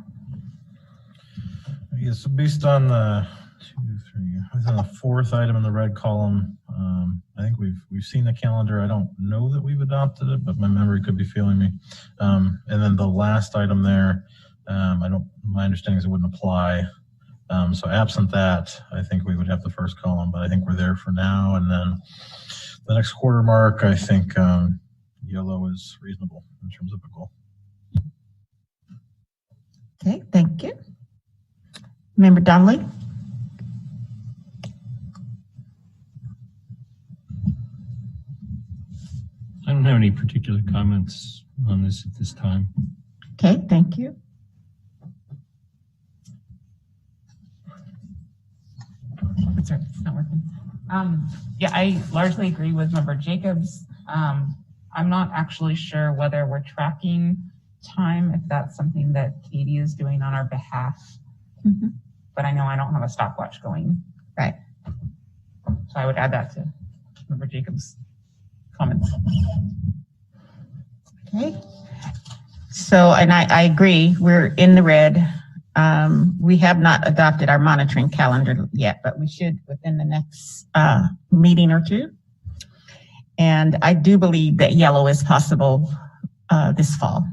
Yes, so based on the on the fourth item in the red column, I think we've seen the calendar. I don't know that we've adopted it, but my memory could be failing me. And then the last item there, my understanding is it wouldn't apply. So absent that, I think we would have the first column, but I think we're there for now. And then the next quarter mark, I think yellow is reasonable in terms of a goal. Okay, thank you. Member Donnelly? I don't have any particular comments on this at this time. Okay, thank you. Sorry, it's not working. Yeah, I largely agree with Member Jacobs. I'm not actually sure whether we're tracking time, if that's something that Katie is doing on our behalf. Mm-hmm. But I know I don't have a stopwatch going. Right. So I would add that to Member Jacobs' comments. Okay. So, and I agree, we're in the red. We have not adopted our monitoring calendar yet, but we should within the next meeting or two. And I do believe that yellow is possible this fall.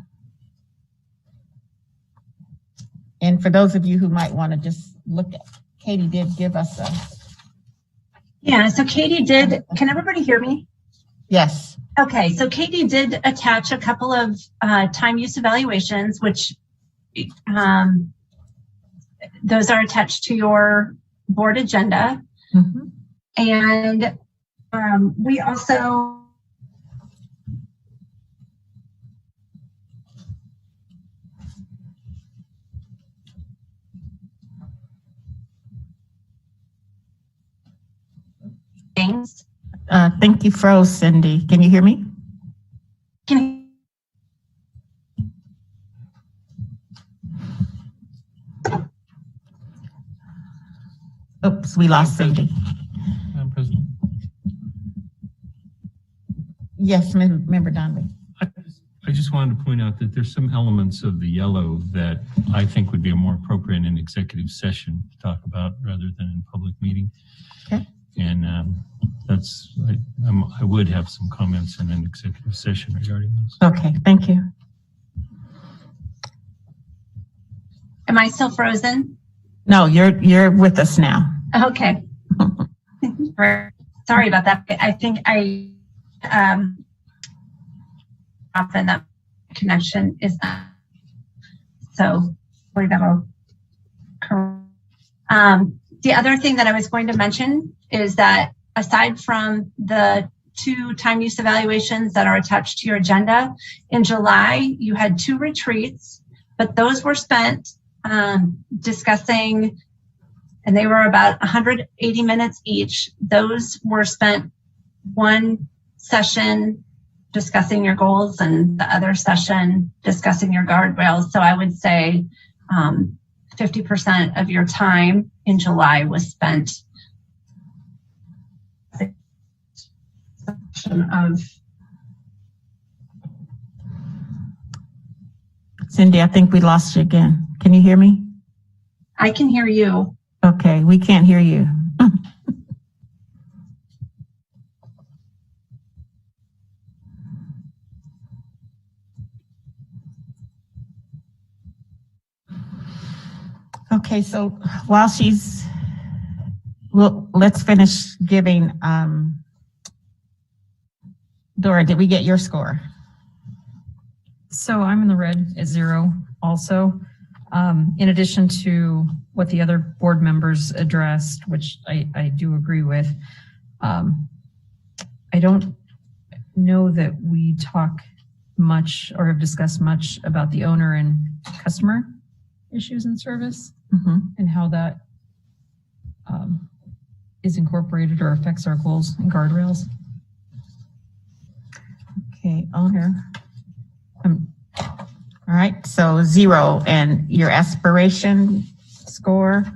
And for those of you who might want to just look at, Katie did give us a. Yeah, so Katie did, can everybody hear me? Yes. Okay, so Katie did attach a couple of time use evaluations, which those are attached to your board agenda. Mm-hmm. And we also things. Think you froze, Cindy. Can you hear me? Oops, we lost Cindy. Madam President. Yes, Member Donnelly. I just wanted to point out that there's some elements of the yellow that I think would be more appropriate in executive session to talk about rather than in public meeting. Okay. And I would have some comments in an executive session regarding those. Okay, thank you. Am I still frozen? No, you're with us now. Okay. Sorry about that. I think often that connection is not. So we that'll correct. The other thing that I was going to mention is that aside from the 2 time use evaluations that are attached to your agenda, in July, you had 2 retreats, but those were spent discussing, and they were about 180 minutes each. Those were spent one session discussing your goals and the other session discussing your guardrails. So I would say 50% of your time in July was spent of. Cindy, I think we lost you again. Can you hear me? I can hear you. Okay, we can't hear you. Okay, so while let's finish giving, Dora, did we get your score? So I'm in the red at 0 also. In addition to what the other board members addressed, which I do agree with, I don't know that we talk much or have discussed much about the owner and customer issues in service and how that is incorporated or affects our goals and guardrails. Okay, owner. All right, so 0, and your aspiration score?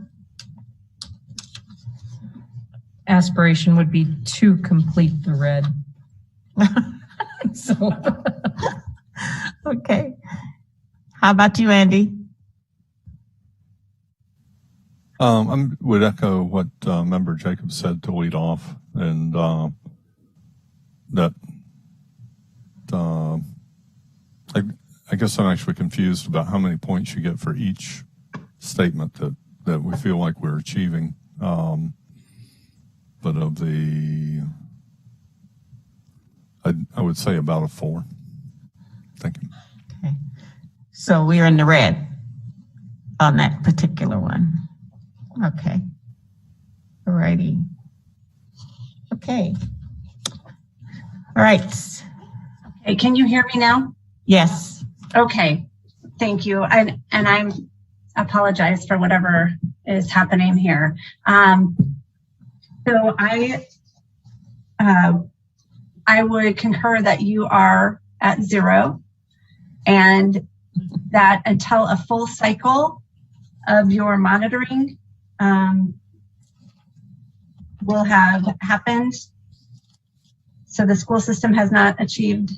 Aspiration would be to complete the red. So, okay. How about you, Andy? I would echo what Member Jacob said to lead off, and that I guess I'm actually confused about how many points you get for each statement that we feel like we're achieving. But of the, I would say about a 4. Thank you. Okay. So we're in the red on that particular one. Okay. All righty. Okay. All right. Okay, can you hear me now? Yes. Okay, thank you. And I apologize for whatever is happening here. So I would concur that you are at 0, and that until a full cycle of your monitoring will have happened. So the school system has not achieved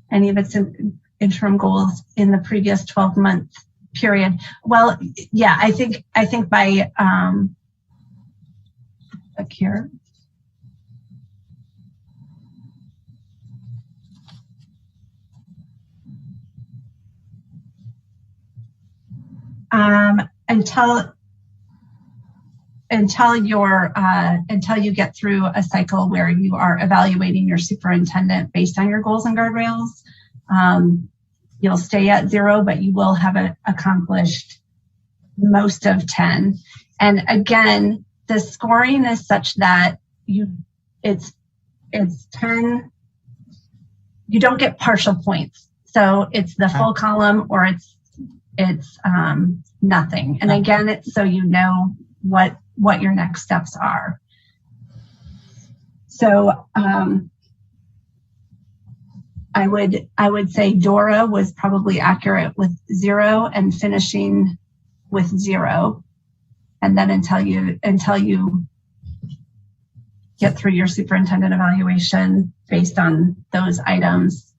any of its interim goals in the previous 12-month period. Well, yeah, I think by look here. Until you get through a cycle where you are evaluating your superintendent based on your goals and guardrails, you'll stay at 0, but you will have accomplished most of 10. And again, the scoring is such that it's 10. You don't get partial points, so it's the full column or it's nothing. And again, it's so you know what your next steps are. So I would say Dora was probably accurate with 0 and finishing with 0, and then until you get through your superintendent evaluation based on those items.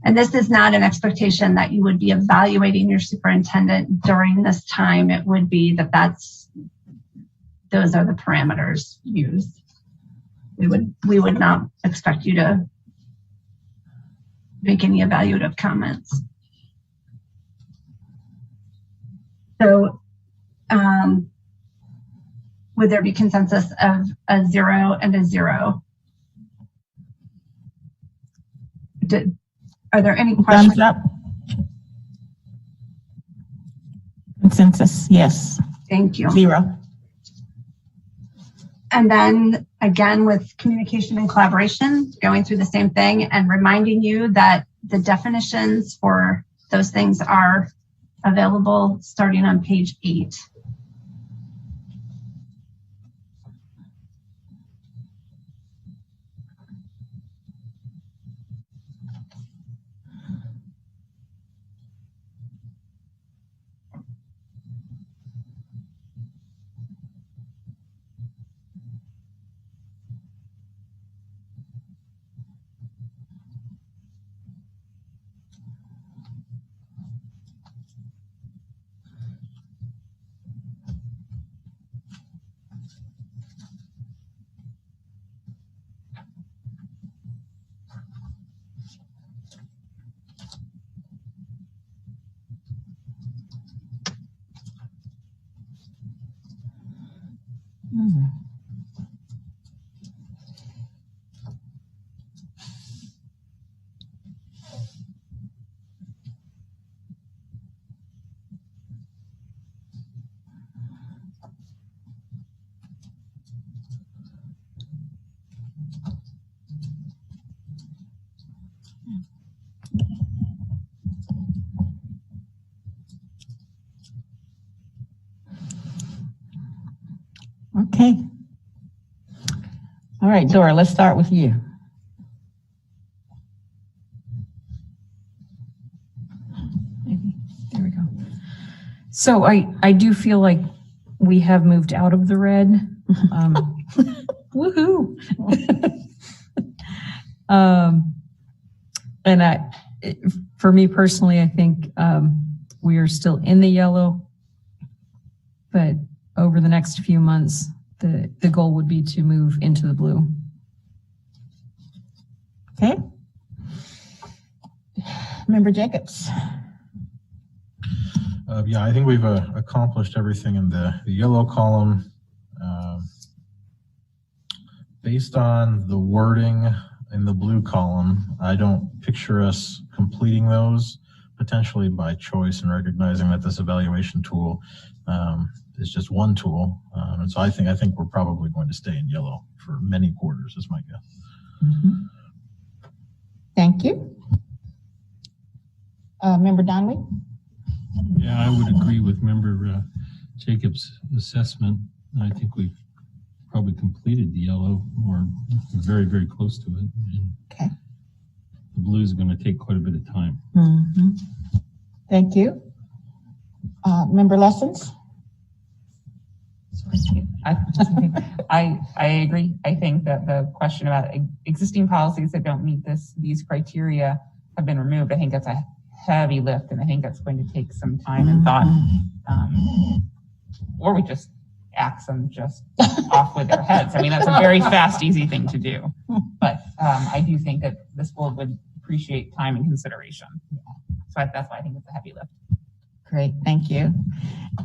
And this is not an expectation that you would be evaluating your superintendent during this time. It would be those are the parameters used. We would not expect you to make any evaluative comments. So would there be consensus of a 0 and a 0? Are there any questions? Thumbs up. Consensus, yes. Thank you. 0. And then again, with communication and collaboration, going through the same thing and reminding you that the definitions for those things are available starting on page 8. Okay. All right, Dora, let's start with you. There we go. So I do feel like we have moved out of the red. Woohoo. And for me personally, I think we are still in the yellow, but over the next few months, the goal would be to move into the blue. Okay. Member Jacobs. Yeah, I think we've accomplished everything in the yellow column. Based on the wording in the blue column, I don't picture us completing those, potentially by choice, and recognizing that this evaluation tool is just one tool. And so I think we're probably going to stay in yellow for many quarters, is my guess. Mm-hmm. Thank you. Member Donnelly? Yeah, I would agree with Member Jacobs' assessment. I think we've probably completed the yellow, or very, very close to it. And okay. The blue is going to take quite a bit of time. Mm-hmm. Thank you. Member Lessons? I agree. I think that the question about existing policies that don't meet these criteria have been removed. I think that's a heavy lift, and I think that's going to take some time and thought. Or we just axe them just off with their heads. I mean, that's a very fast, easy thing to do. But I do think that this board would appreciate time and consideration. So that's why I think it's a heavy lift. Great, thank you.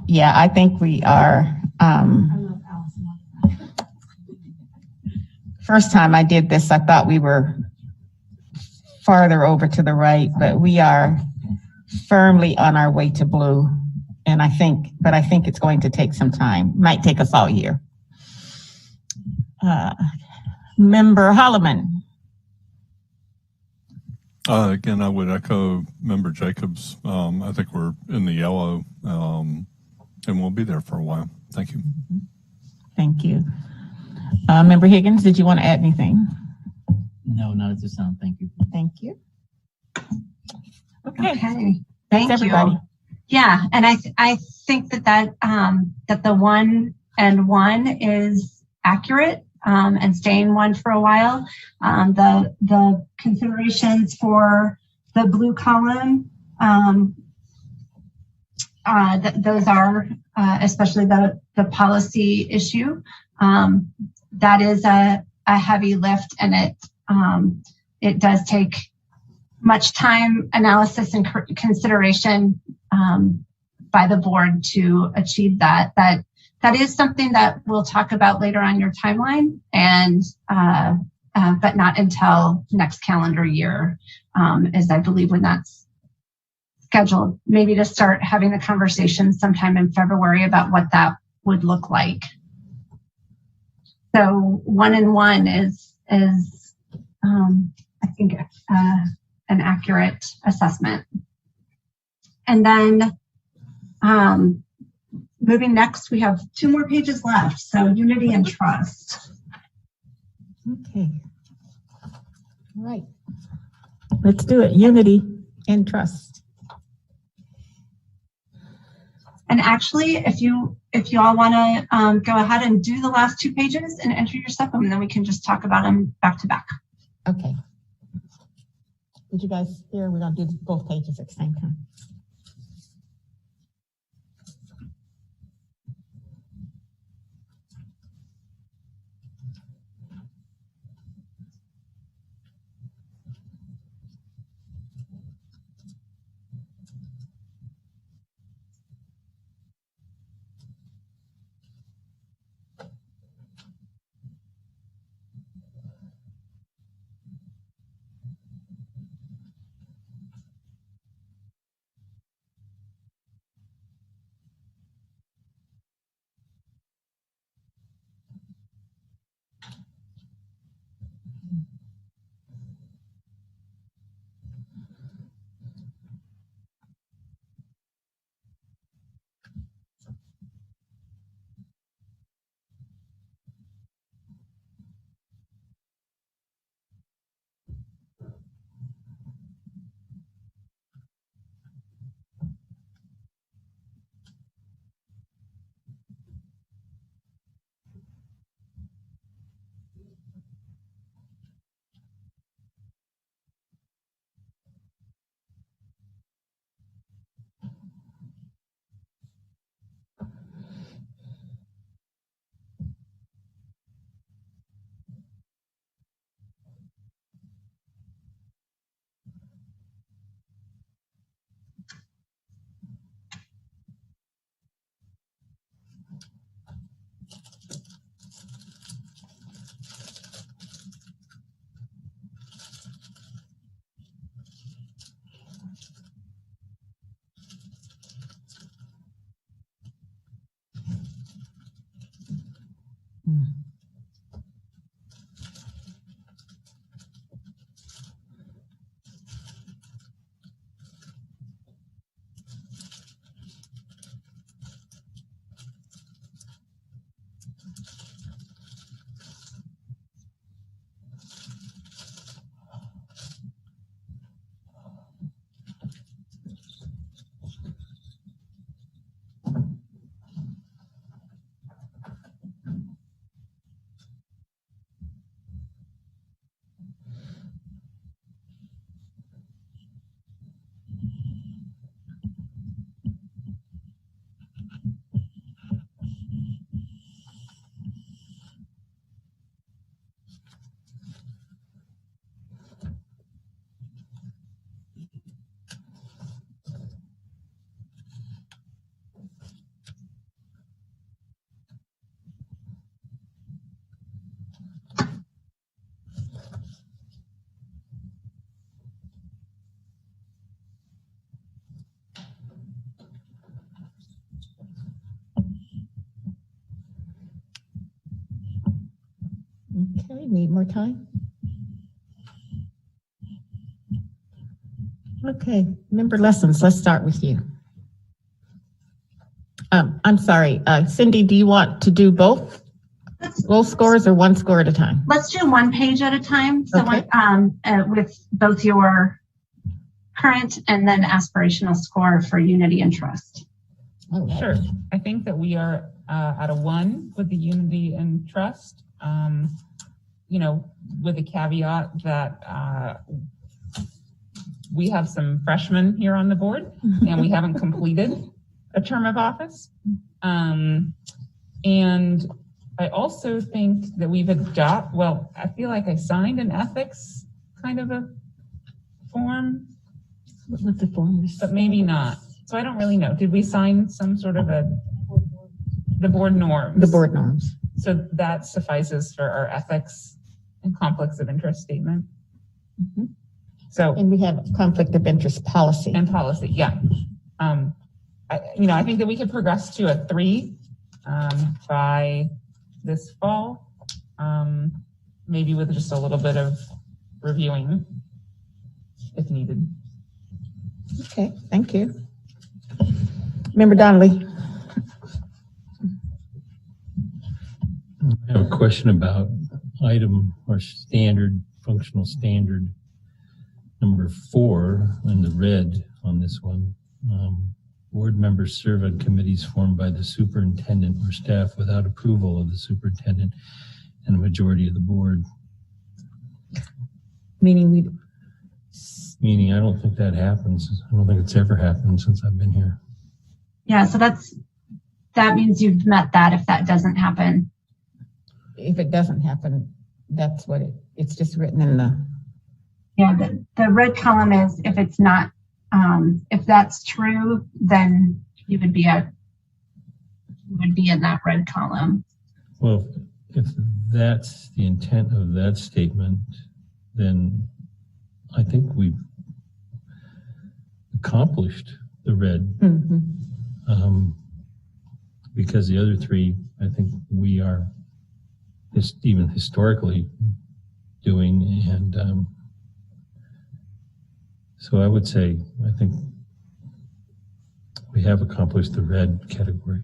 Yeah, I think we are. First time I did this, I thought we were farther over to the right, but we are firmly on our way to blue. And I think it's going to take some time. Might take us all year. Member Holloman. Again, I would echo Member Jacobs. I think we're in the yellow, and we'll be there for a while. Thank you. Thank you. Member Higgins, did you want to add anything? No, not at this time. Thank you. Thank you. Okay. Thanks, Thank everybody. you. Yeah, and I think that the 1 and 1 is accurate, and staying 1 for a while. The considerations for the blue column, those are especially the policy issue. That is a heavy lift, and it does take much time, analysis, and consideration by the board to achieve that. That is something that we'll talk about later on your timeline, and but not until next calendar year, is I believe when that's scheduled. Maybe to start having the conversation sometime in February about what that would look like. So 1 and 1 is I think an accurate assessment. And then moving next, we have 2 more pages left. So unity and trust. Okay. All right. Let's do it. Unity and trust. And actually, if you all want to go ahead and do the last 2 pages and enter your stuff, and then we can just talk about them back to back. Okay. Did you guys hear? We're going to do both pages at the same time. Okay, need more time? Okay, member lessons, let's start with you. I'm sorry, Cindy, do you want to do both scores or one score at a time? Let's do one page at a time. So Okay. with both your current and then aspirational score for unity and trust. All right. Sure. I think that we are at a 1 with the unity and trust. With a caveat that we have some freshmen here on the board and we haven't completed a term of office. And I also think that we've I feel like I signed an ethics kind of a form. What the form is? But maybe not. So I don't really know. Did we sign some sort of the board norms? The board norms. So that suffices for our ethics and conflicts of interest statement. Mhm. So, And we have conflict of interest policy. and policy, yeah. I think that we could progress to a 3 by this fall, maybe with just a little bit of reviewing if needed. Okay, thank you. Member Donnelly. I have a question about item or functional standard number 4 in the red on this one. Board members serve on committees formed by the superintendent or staff without approval of the superintendent and a majority of the board. Meaning Meaning I don't think that happens. I don't think it's ever happened since I've been here. Yeah, so that means you've met that if that doesn't happen. if it doesn't happen, that's what it's just written in the. Yeah, the red column is if it's not, if that's true, then you would be in that red column. Well, if that's the intent of that statement, then I think we've accomplished the red. Mm-hmm. Because the other three, I think we are even historically doing, and so I would say I think we have accomplished the red category.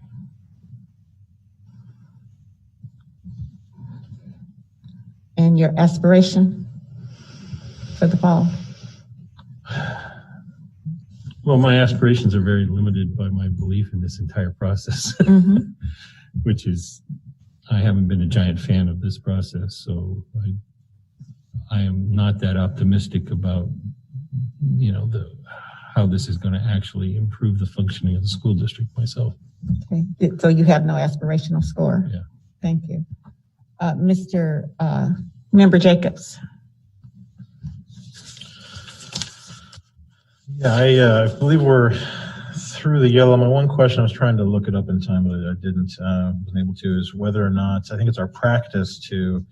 And your aspiration for the fall? Well, my aspirations are very limited by my belief in this entire process, Mm-hmm. which is I haven't been a giant fan of this process, so I am not that optimistic about, how this is going to actually improve the functioning of the school district myself. Okay. So you have no aspirational score? Yeah. Thank you. Mr. Member Jacobs. Yeah, I believe we're through the yellow. My one question, I was trying to look it up in time, but I didn't, wasn't able to, is whether or not, I think it's our practice to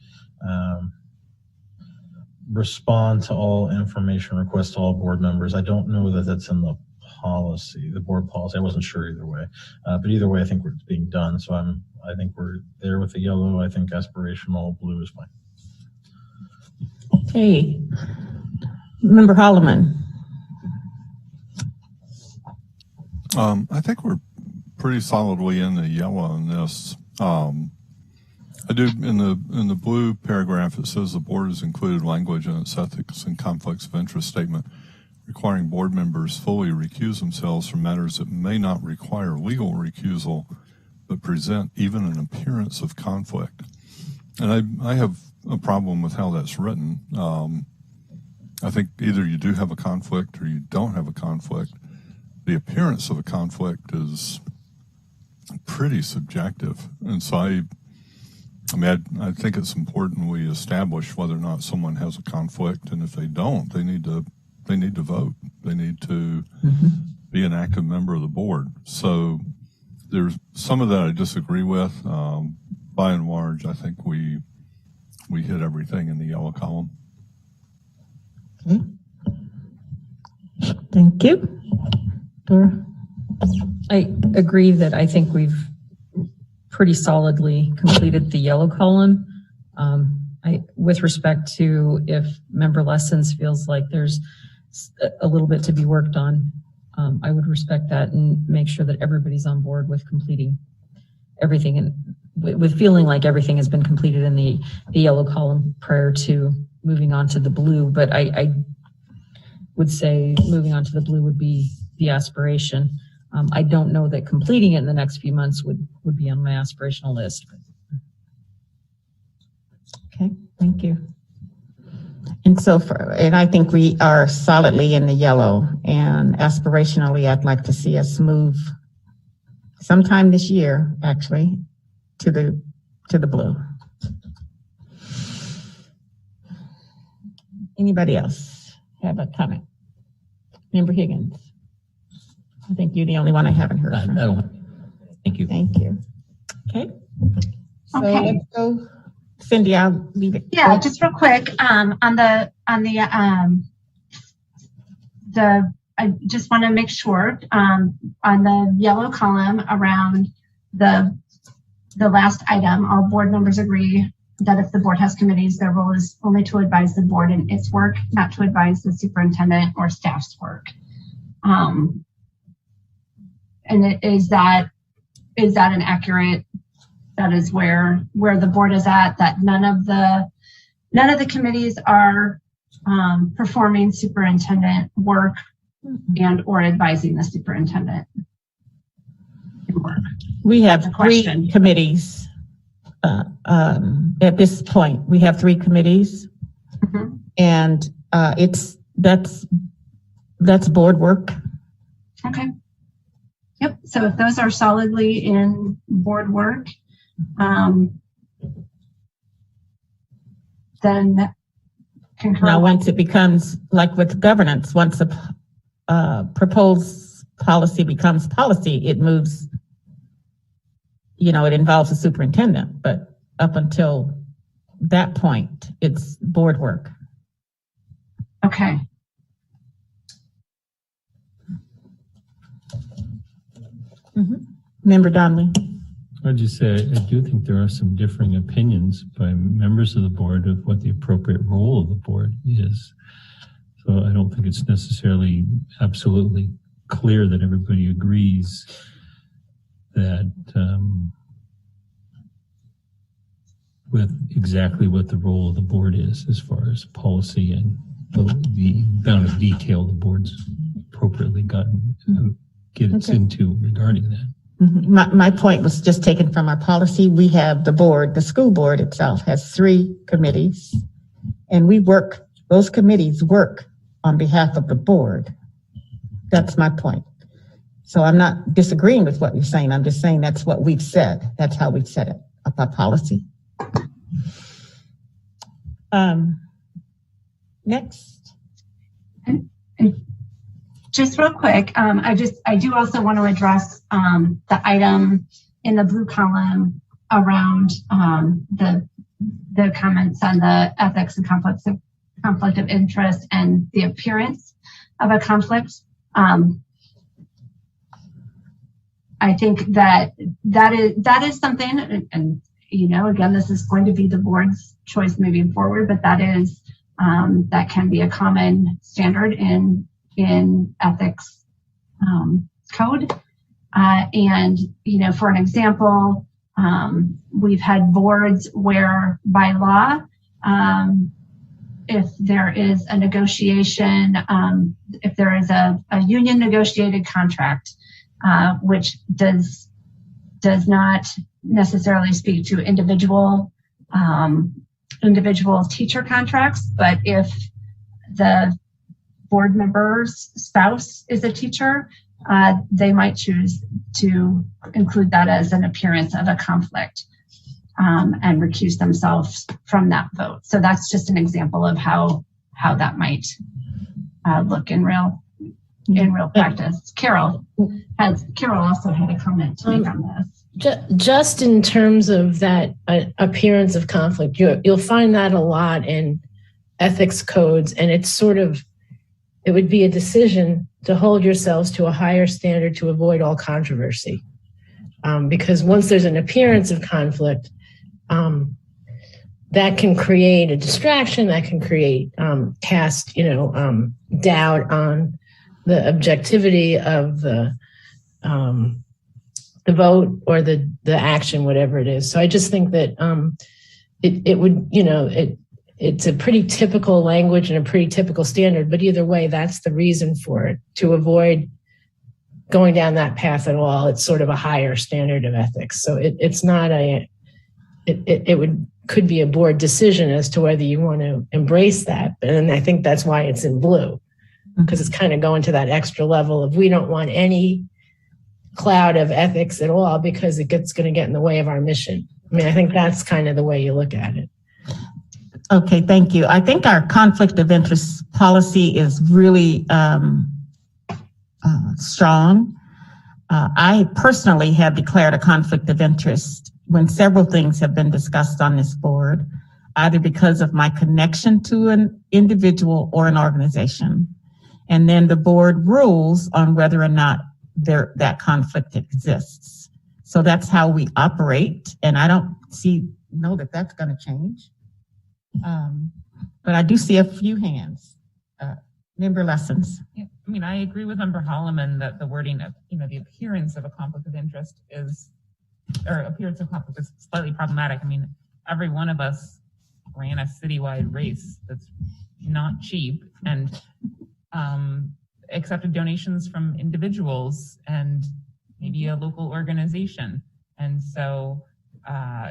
respond to all information requests to all board members. I don't know that that's in the policy, the board policy. I wasn't sure either way, but either way, I think it's being done. So I think we're there with the yellow. I think aspirational blue is fine. Okay. Member Holloman. I think we're pretty solidly in the yellow on this. I do in the blue paragraph. It says the board has included language in its ethics and conflicts of interest statement requiring board members fully recuse themselves from matters that may not require legal recusal, but present even an appearance of conflict. And I have a problem with how that's written. I think either you do have a conflict or you don't have a conflict. The appearance of a conflict is pretty subjective. And so I think it's important we establish whether or not someone has a conflict, and if they don't, they need to vote. They need to be an active member of the board. So there's some of that I disagree with. By and large, I think we hit everything in the yellow column. Okay. Thank you. Dora? I agree that I think we've pretty solidly completed the yellow column. With respect to if Member Lessons feels like there's a little bit to be worked on, I would respect that and make sure that everybody's on board with completing everything and with feeling like everything has been completed in the yellow column prior to moving on to the blue. But I would say moving on to the blue would be the aspiration. I don't know that completing it in the next few months would be on my aspirational list. Okay, thank you. And I think we are solidly in the yellow, and aspirationally, I'd like to see us move sometime this year, actually, to the blue. Anybody else have a comment? Member Higgins. I think you're the only one I haven't heard from. I don't. Thank you. Thank you. Okay. So Okay. let's go. Cindy, I'll leave it. Yeah, just real quick, I just want to make sure, on the yellow column around the last item, all board members agree that if the board has committees, their role is only to advise the board in its work, not to advise the superintendent or staff's work. And is that an accurate? That is where the board is at. That none of the committees are performing superintendent work and or advising the superintendent work. We have That's a three question. committees. At this point, we have three committees, and that's board work. Okay. Yep. So if those are solidly in board work, then Now, once it becomes like with governance, once a proposed policy becomes policy, it moves. It involves the superintendent, but up until that point, it's board work. Okay. Member Donnelly. I'd just say, I do think there are some differing opinions by members of the board of what the appropriate role of the board is. So I don't think it's necessarily absolutely clear that everybody agrees that with exactly what the role of the board is as far as policy and the amount of detail the board's appropriately gets into regarding that. My point was just taken from our policy. We have the board, the school board itself has three committees, and those committees work on behalf of the board. That's my point. So I'm not disagreeing with what you're saying. I'm just saying that's what we've said. That's how we've set it up, our policy. Next. Just real quick, I do also want to address the item in the blue column around the comments on the ethics and conflict of interest and the appearance of a conflict. I think that is something, and again, this is going to be the board's choice moving forward, but that can be a common standard in ethics code. And for an example, we've had boards where by law, if there is a negotiation, if there is a union negotiated contract, which does not necessarily speak to individual teacher contracts, but if the board member's spouse is a teacher, they might choose to include that as an appearance of a conflict and recuse themselves from that vote. So that's just an example of how that might look in real practice. Carol also had a comment to make on this. Just in terms of that appearance of conflict, you'll find that a lot in ethics codes, and it would be a decision to hold yourselves to a higher standard to avoid all controversy. Because once there's an appearance of conflict, that can create a distraction, that can create cast doubt on the objectivity of the vote or the action, whatever it is. So I just think that it's a pretty typical language and a pretty typical standard, but either way, that's the reason for it, to avoid going down that path at all. It's sort of a higher standard of ethics. So it's not could be a board decision as to whether you want to embrace that. And I think that's why it's in blue, because it's kind of going to that extra level of, we don't want any cloud of ethics at all because it's going to get in the way of our mission. I mean, I think that's kind of the way you look at it. Okay, thank you. I think our conflict of interest policy is really strong. I personally have declared a conflict of interest when several things have been discussed on this board, either because of my connection to an individual or an organization. And then the board rules on whether or not that conflict exists. So that's how we operate. And I don't know that that's going to change. But I do see a few hands. Member Lessons. Yeah, I mean, I agree with Member Holloman that the wording of, the appearance of a conflict of interest is slightly problematic. I mean, every one of us ran a citywide race that's not cheap and accepted donations from individuals and maybe a local organization. And so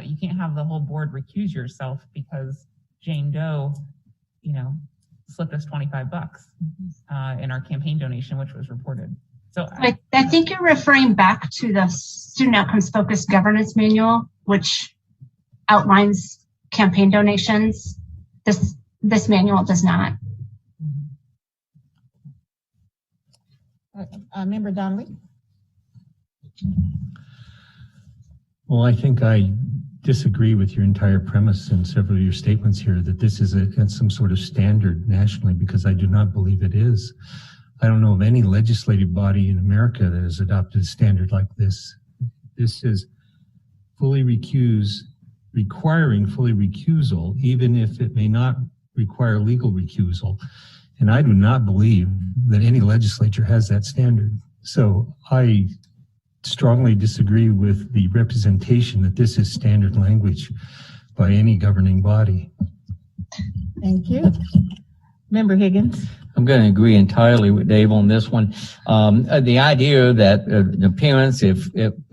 you can't have the whole board recuse yourself because Jane Doe, slipped us $25 in our campaign donation, which was reported. So I think you're referring back to the Student Outcomes Focused Governance Manual, which outlines campaign donations. This manual does not. Member Donnelly. Well, I think I disagree with your entire premise and several of your statements here that this is some sort of standard nationally, because I do not believe it is. I don't know of any legislative body in America that has adopted a standard like this. This is requiring fully recusal, even if it may not require legal recusal. And I do not believe that any legislature has that standard. So I strongly disagree with the representation that this is standard language by any governing body. Thank you. Member Higgins. I'm going to agree entirely with Dave on this one. The idea that the parents, if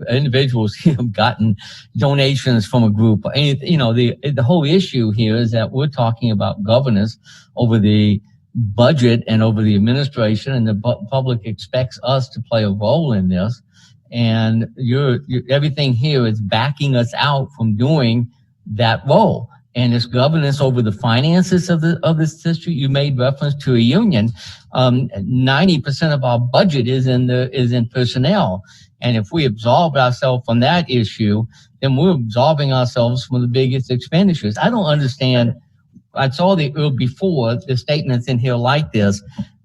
individuals have gotten donations from a group, the whole issue here is that we're talking about governance over the budget and over the administration, and the public expects us to play a role in this. And everything here is backing us out from doing that role. And it's governance over the finances of this district. You made reference to a union. 90% of our budget is in personnel. And if we absolve ourselves from that issue, then we're absolving ourselves from the biggest expenditures. I don't understand. I saw before the statements in here like this,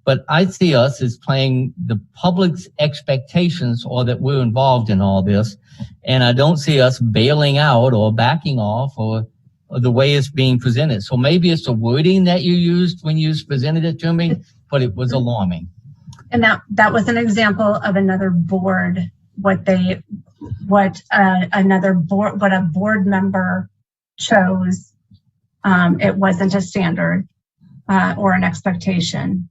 but I see us as playing the public's expectations or that we're involved in all this. And I don't see us bailing out or backing off or the way it's being presented. So maybe it's the wording that you used when you presented it to me, but it was alarming. And that was an example of another board, what a board member chose. It wasn't a standard or an expectation.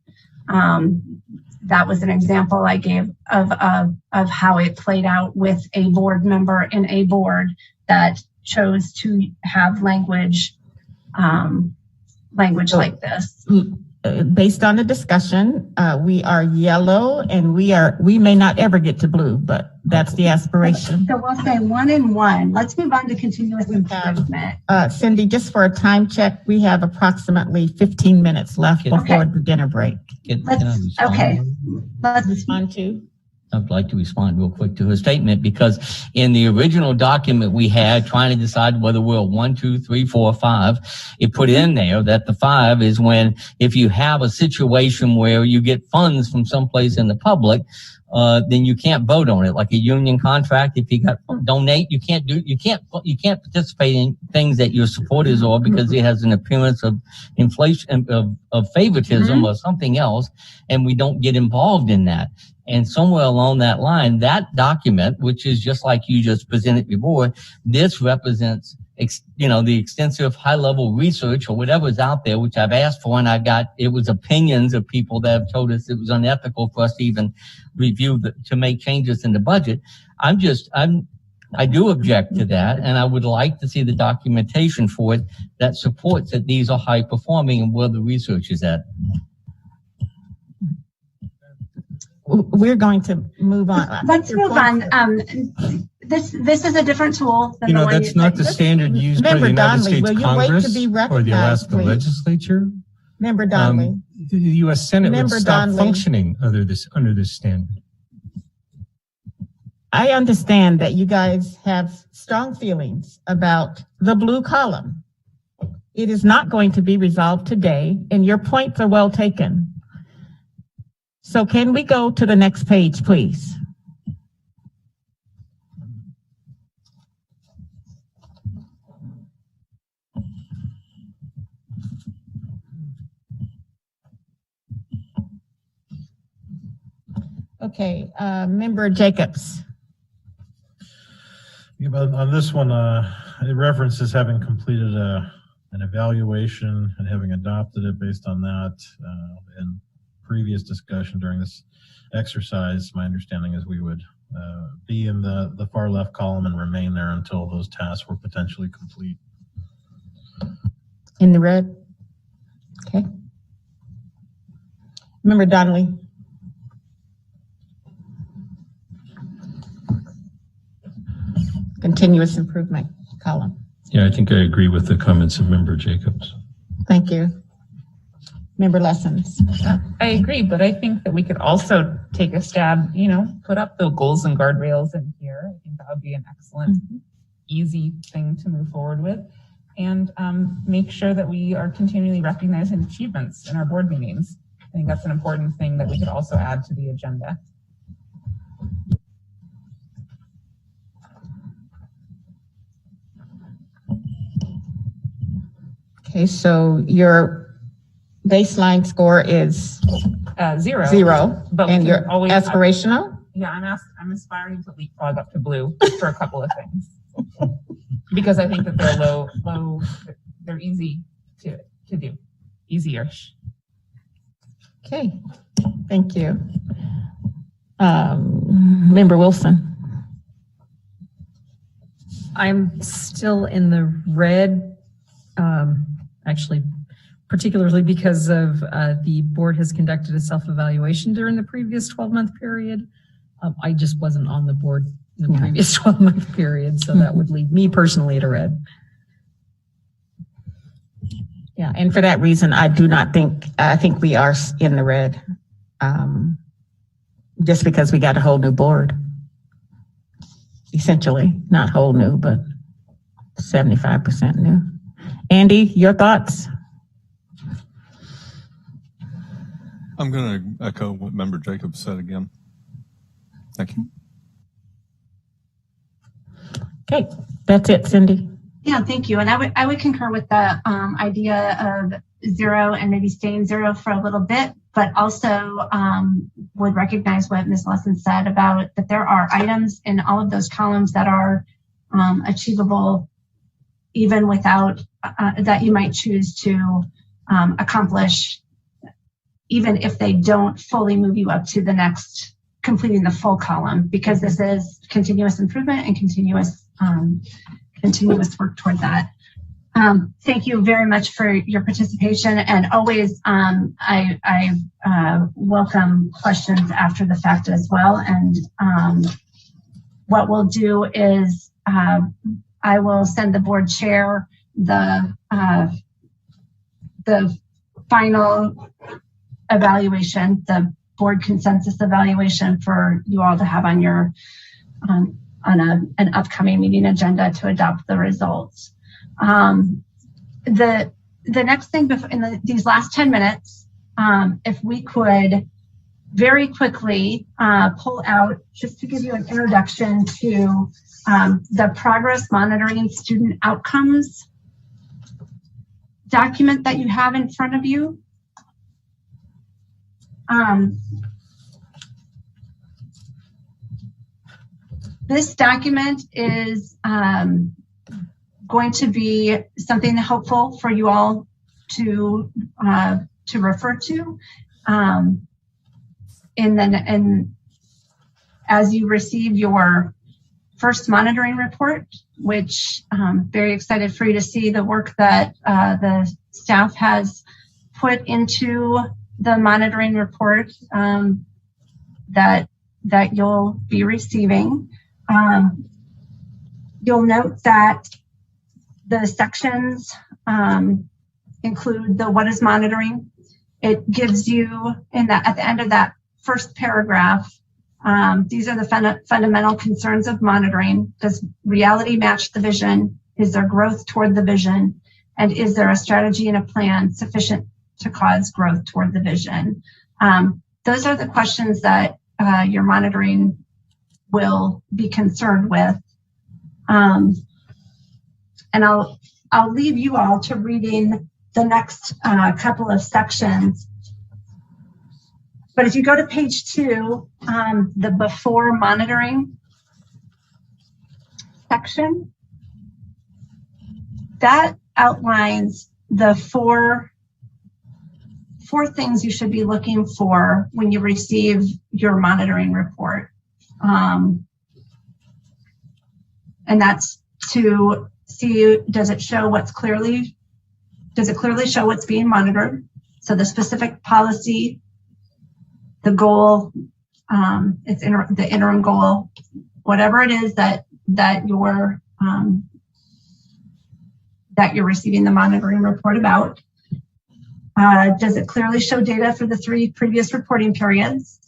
That was an example I gave of how it played out with a board member in a board that chose to have language like this. Based on the discussion, we are yellow and we may not ever get to blue, but that's the aspiration. So we'll say 1 and 1. Let's move on to continuous improvement. Cindy, just for a time check, we have approximately 15 minutes left before the dinner break. Let's respond to. I'd like to respond real quick to her statement, because in the original document we had trying to decide whether we're 1, 2, 3, 4, 5, it put in there that the 5 is when if you have a situation where you get funds from someplace in the public, then you can't vote on it. Like a union contract, if you got donate, you can't participate in things that your supporters are because it has an appearance of inflation, of favoritism or something else, and we don't get involved in that. And somewhere along that line, that document, which is just like you just presented before, this represents, the extensive high-level research or whatever's out there, which I've asked for, and it was opinions of people that have told us it was unethical for us to even review to make changes in the budget. I do object to that, and I would like to see the documentation for it that supports that these are high-performing and where the research is at. We're going to move on. Let's move on. This is a different tool than the one that's not the standard used by the United States Congress or the Alaska legislature. Member Donnelly. The U.S. Senate would stop functioning under this standard. I understand that you guys have strong feelings about the blue column. It is not going to be resolved today, and your points are well taken. So can we go to the next page, please? Okay, Member Jacobs. Yeah, but on this one, it references having completed an evaluation and having adopted it based on that. And previous discussion during this exercise, my understanding is we would be in the far left column and remain there until those tasks were potentially complete. In the red? Okay. Member Donnelly. Continuous improvement column. Yeah, I think I agree with the comments of Member Jacobs. Thank you. Member Lessons. I agree, but I think that we could also take a stab, put up the goals and guardrails in here. I think that would be an excellent, easy thing to move forward with, and make sure that we are continually recognizing achievements in our board meetings. I think that's an important thing that we could also add to the agenda. Okay, so your baseline score is 0. But and you're always aspirational? I'm aspiring to leapfrog up to blue for a couple of things. Because I think that they're low, they're easy to do, easy-ish. Okay, thank you. Member Wilson. I'm still in the red, actually, particularly because of the board has conducted a self-evaluation during the previous 12-month period. I just wasn't on the board in the previous 12-month period, so that would leave me personally at a red. Yeah, and for that reason, I think we are in the red, just because we got a whole new board. Essentially, not whole new, but 75% new. Andy, your thoughts? I'm going to echo what Member Jacobs said again. Thank you. Okay, that's it, Cindy. Yeah, thank you. And I would concur with the idea of zero and maybe staying zero for a little bit, but also would recognize what Ms. Lesson said about that there are items in all of those columns that are achievable even without, that you might choose to accomplish, even if they don't fully move you up to the next, completing the full column, because this is continuous improvement and continuous work toward that. Thank you very much for your participation, and always I welcome questions after the fact as well. And what we'll do is I will send the board chair the final evaluation, the board consensus evaluation for you all to have on your on an upcoming meeting agenda to adopt the results. The next thing in these last 10 minutes, if we could very quickly pull out, just to give you an introduction to the progress monitoring student outcomes document that you have in front of you. This document is going to be something helpful for you all to refer to, and as you receive your first monitoring report, which I'm very excited for you to see the work that the staff has put into the monitoring report that you'll be receiving. You'll note that the sections include the what is monitoring. It gives you at the end of that first paragraph, these are the fundamental concerns of monitoring. Does reality match the vision? Is there growth toward the vision? And is there a strategy and a plan sufficient to cause growth toward the vision? Those are the questions that your monitoring will be concerned with. And I'll leave you all to reading the next couple of sections. But if you go to page 2, the before monitoring section, that outlines the four things you should be looking for when you receive your monitoring report. And that's to see, does it clearly show what's being monitored? So the specific policy, the goal, the interim goal, whatever it is that you're receiving the monitoring report about. Does it clearly show data for the 3 previous reporting periods?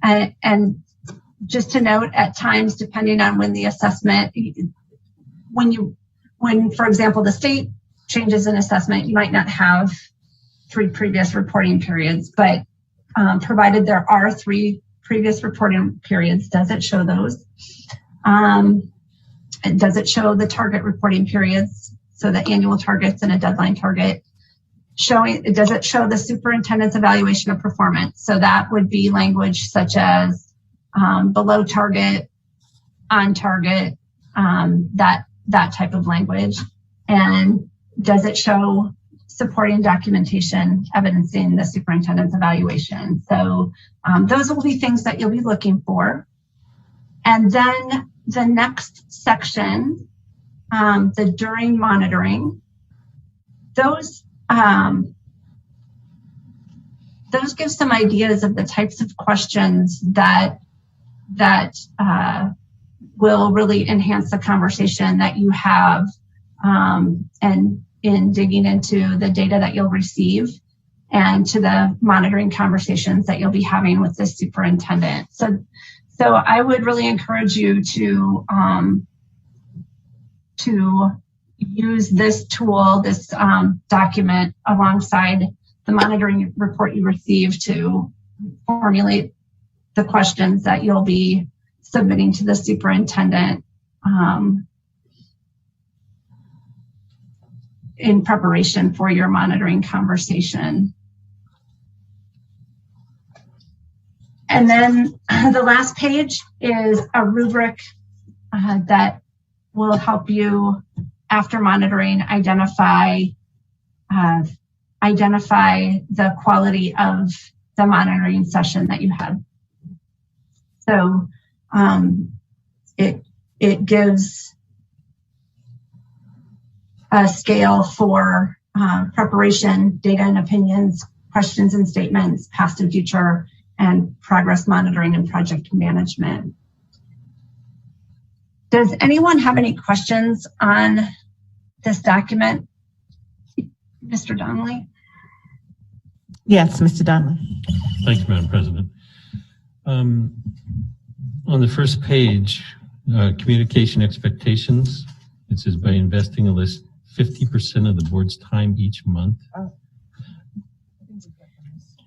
And just to note, at times, depending on when the assessment, when for example, the state changes an assessment, you might not have 3 previous reporting periods, but provided there are 3 previous reporting periods, does it show those? And does it show the target reporting periods? So the annual targets and a deadline target. Does it show the superintendent's evaluation of performance? So that would be language such as below target, on target, that type of language. And does it show supporting documentation evidencing the superintendent's evaluation? So those will be things that you'll be looking for. And then the next section, the during monitoring, those give some ideas of the types of questions that will really enhance the conversation that you have, and in digging into the data that you'll receive and to the monitoring conversations that you'll be having with the superintendent. So I would really encourage you to use this tool, this document, alongside the monitoring report you receive to formulate the questions that you'll be submitting to the superintendent in preparation for your monitoring conversation. And then the last page is a rubric that will help you, after monitoring, identify the quality of the monitoring session that you had. So it gives a scale for preparation, data and opinions, questions and statements, past and future, and progress monitoring and project management. Does anyone have any questions on this document? Mr. Donnelly? Yes, Mr. Donnelly. Thank you, Madam President. On the first page, communication expectations, it says by investing at least 50% of the board's time each month.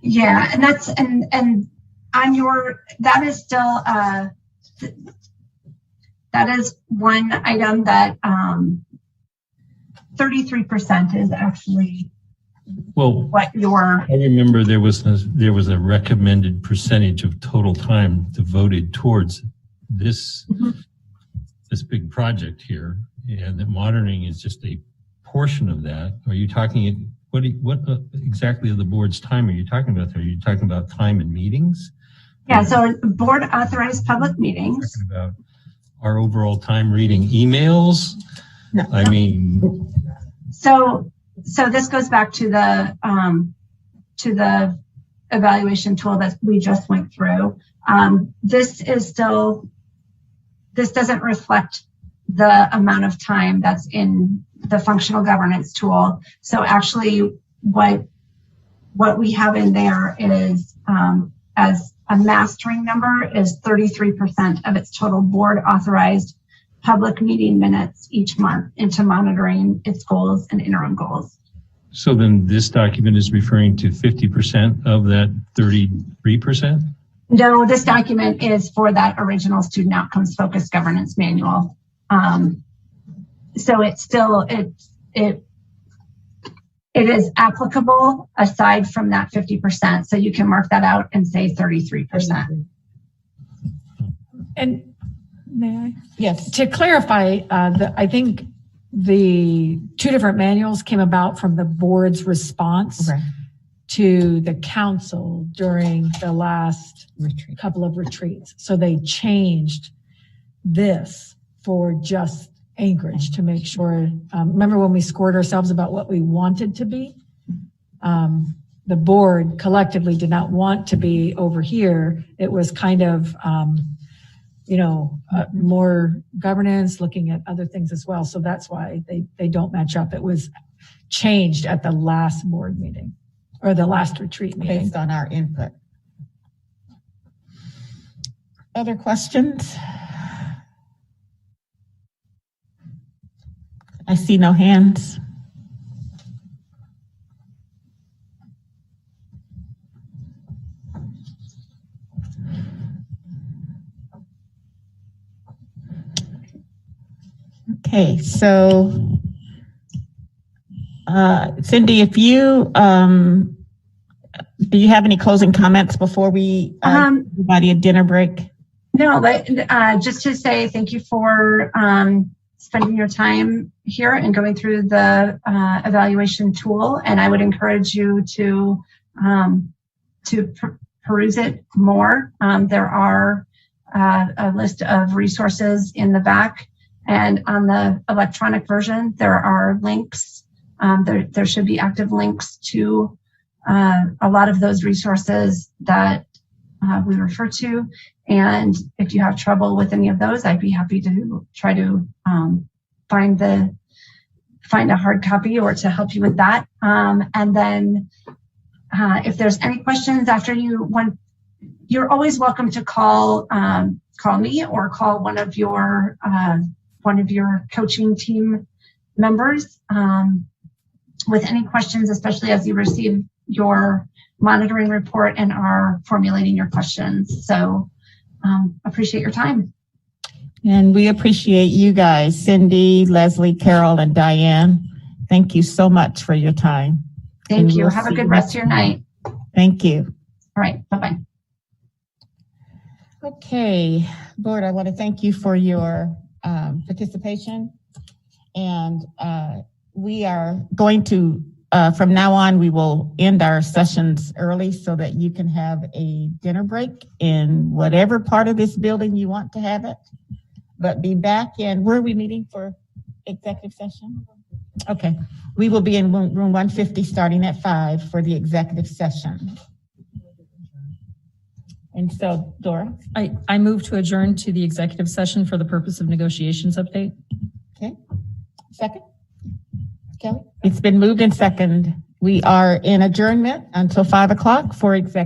Yeah, and that's and on your, that is still that is one item that 33% is actually what your. I remember there was a recommended percentage of total time devoted towards this this big project here, and that monitoring is just a portion of that. Are you talking? What exactly of the board's time are you talking about there? Are you talking about time in meetings? Yeah, so board authorized public meetings. Talking about our overall time reading emails? No. I mean. So this goes back to the evaluation tool that we just went through. This doesn't reflect the amount of time that's in the functional governance tool. So actually what we have in there is as a mastering number is 33% of its total board authorized public meeting minutes each month into monitoring its goals and interim goals. So then this document is referring to 50% of that 33%? No, this document is for that original student outcomes focused governance manual. So it's still, it is applicable aside from that 50%. So you can mark that out and say 33%. And may I? Yes. To clarify, I think the two different manuals came about from the board's response to the council during the last couple of retreats. So they changed this for just Anchorage to make sure, remember when we scored ourselves about what we wanted to be? The board collectively did not want to be over here. It was kind of, more governance, looking at other things as well. So that's why they don't match up. It was changed at the last board meeting or the last retreat meeting. Based on our input. Other questions? I see no hands. Okay, so Cindy, if you do you have any closing comments before we everybody a dinner break? No, but just to say thank you for spending your time here and going through the evaluation tool. And I would encourage you to peruse it more. There are a list of resources in the back, and on the electronic version, there are links. There should be active links to a lot of those resources that we refer to. And if you have trouble with any of those, I'd be happy to try to find a hard copy or to help you with that. And then if there's any questions after you're always welcome to call me or call one of your coaching team members with any questions, especially as you receive your monitoring report and are formulating your questions. So appreciate your time. And we appreciate you guys, Cindy, Leslie, Carol, and Diane. Thank you so much for your time. Thank And you. we'll Have a see good you rest next of your night. Thank you. All right. Bye-bye. Okay, Board, I want to thank you for your participation. And we are going to, from now on, we will end our sessions early so that you can have a dinner break in whatever part of this building you want to have it. But be back in, where are we meeting for executive session? Okay, we will be in room 150 starting at 5 for the executive session. And so, Dora? I move to adjourn to the executive session for the purpose of negotiations update. Okay, second? Kelly? It's been moved and second. We are in adjournment until 5 o'clock for executive.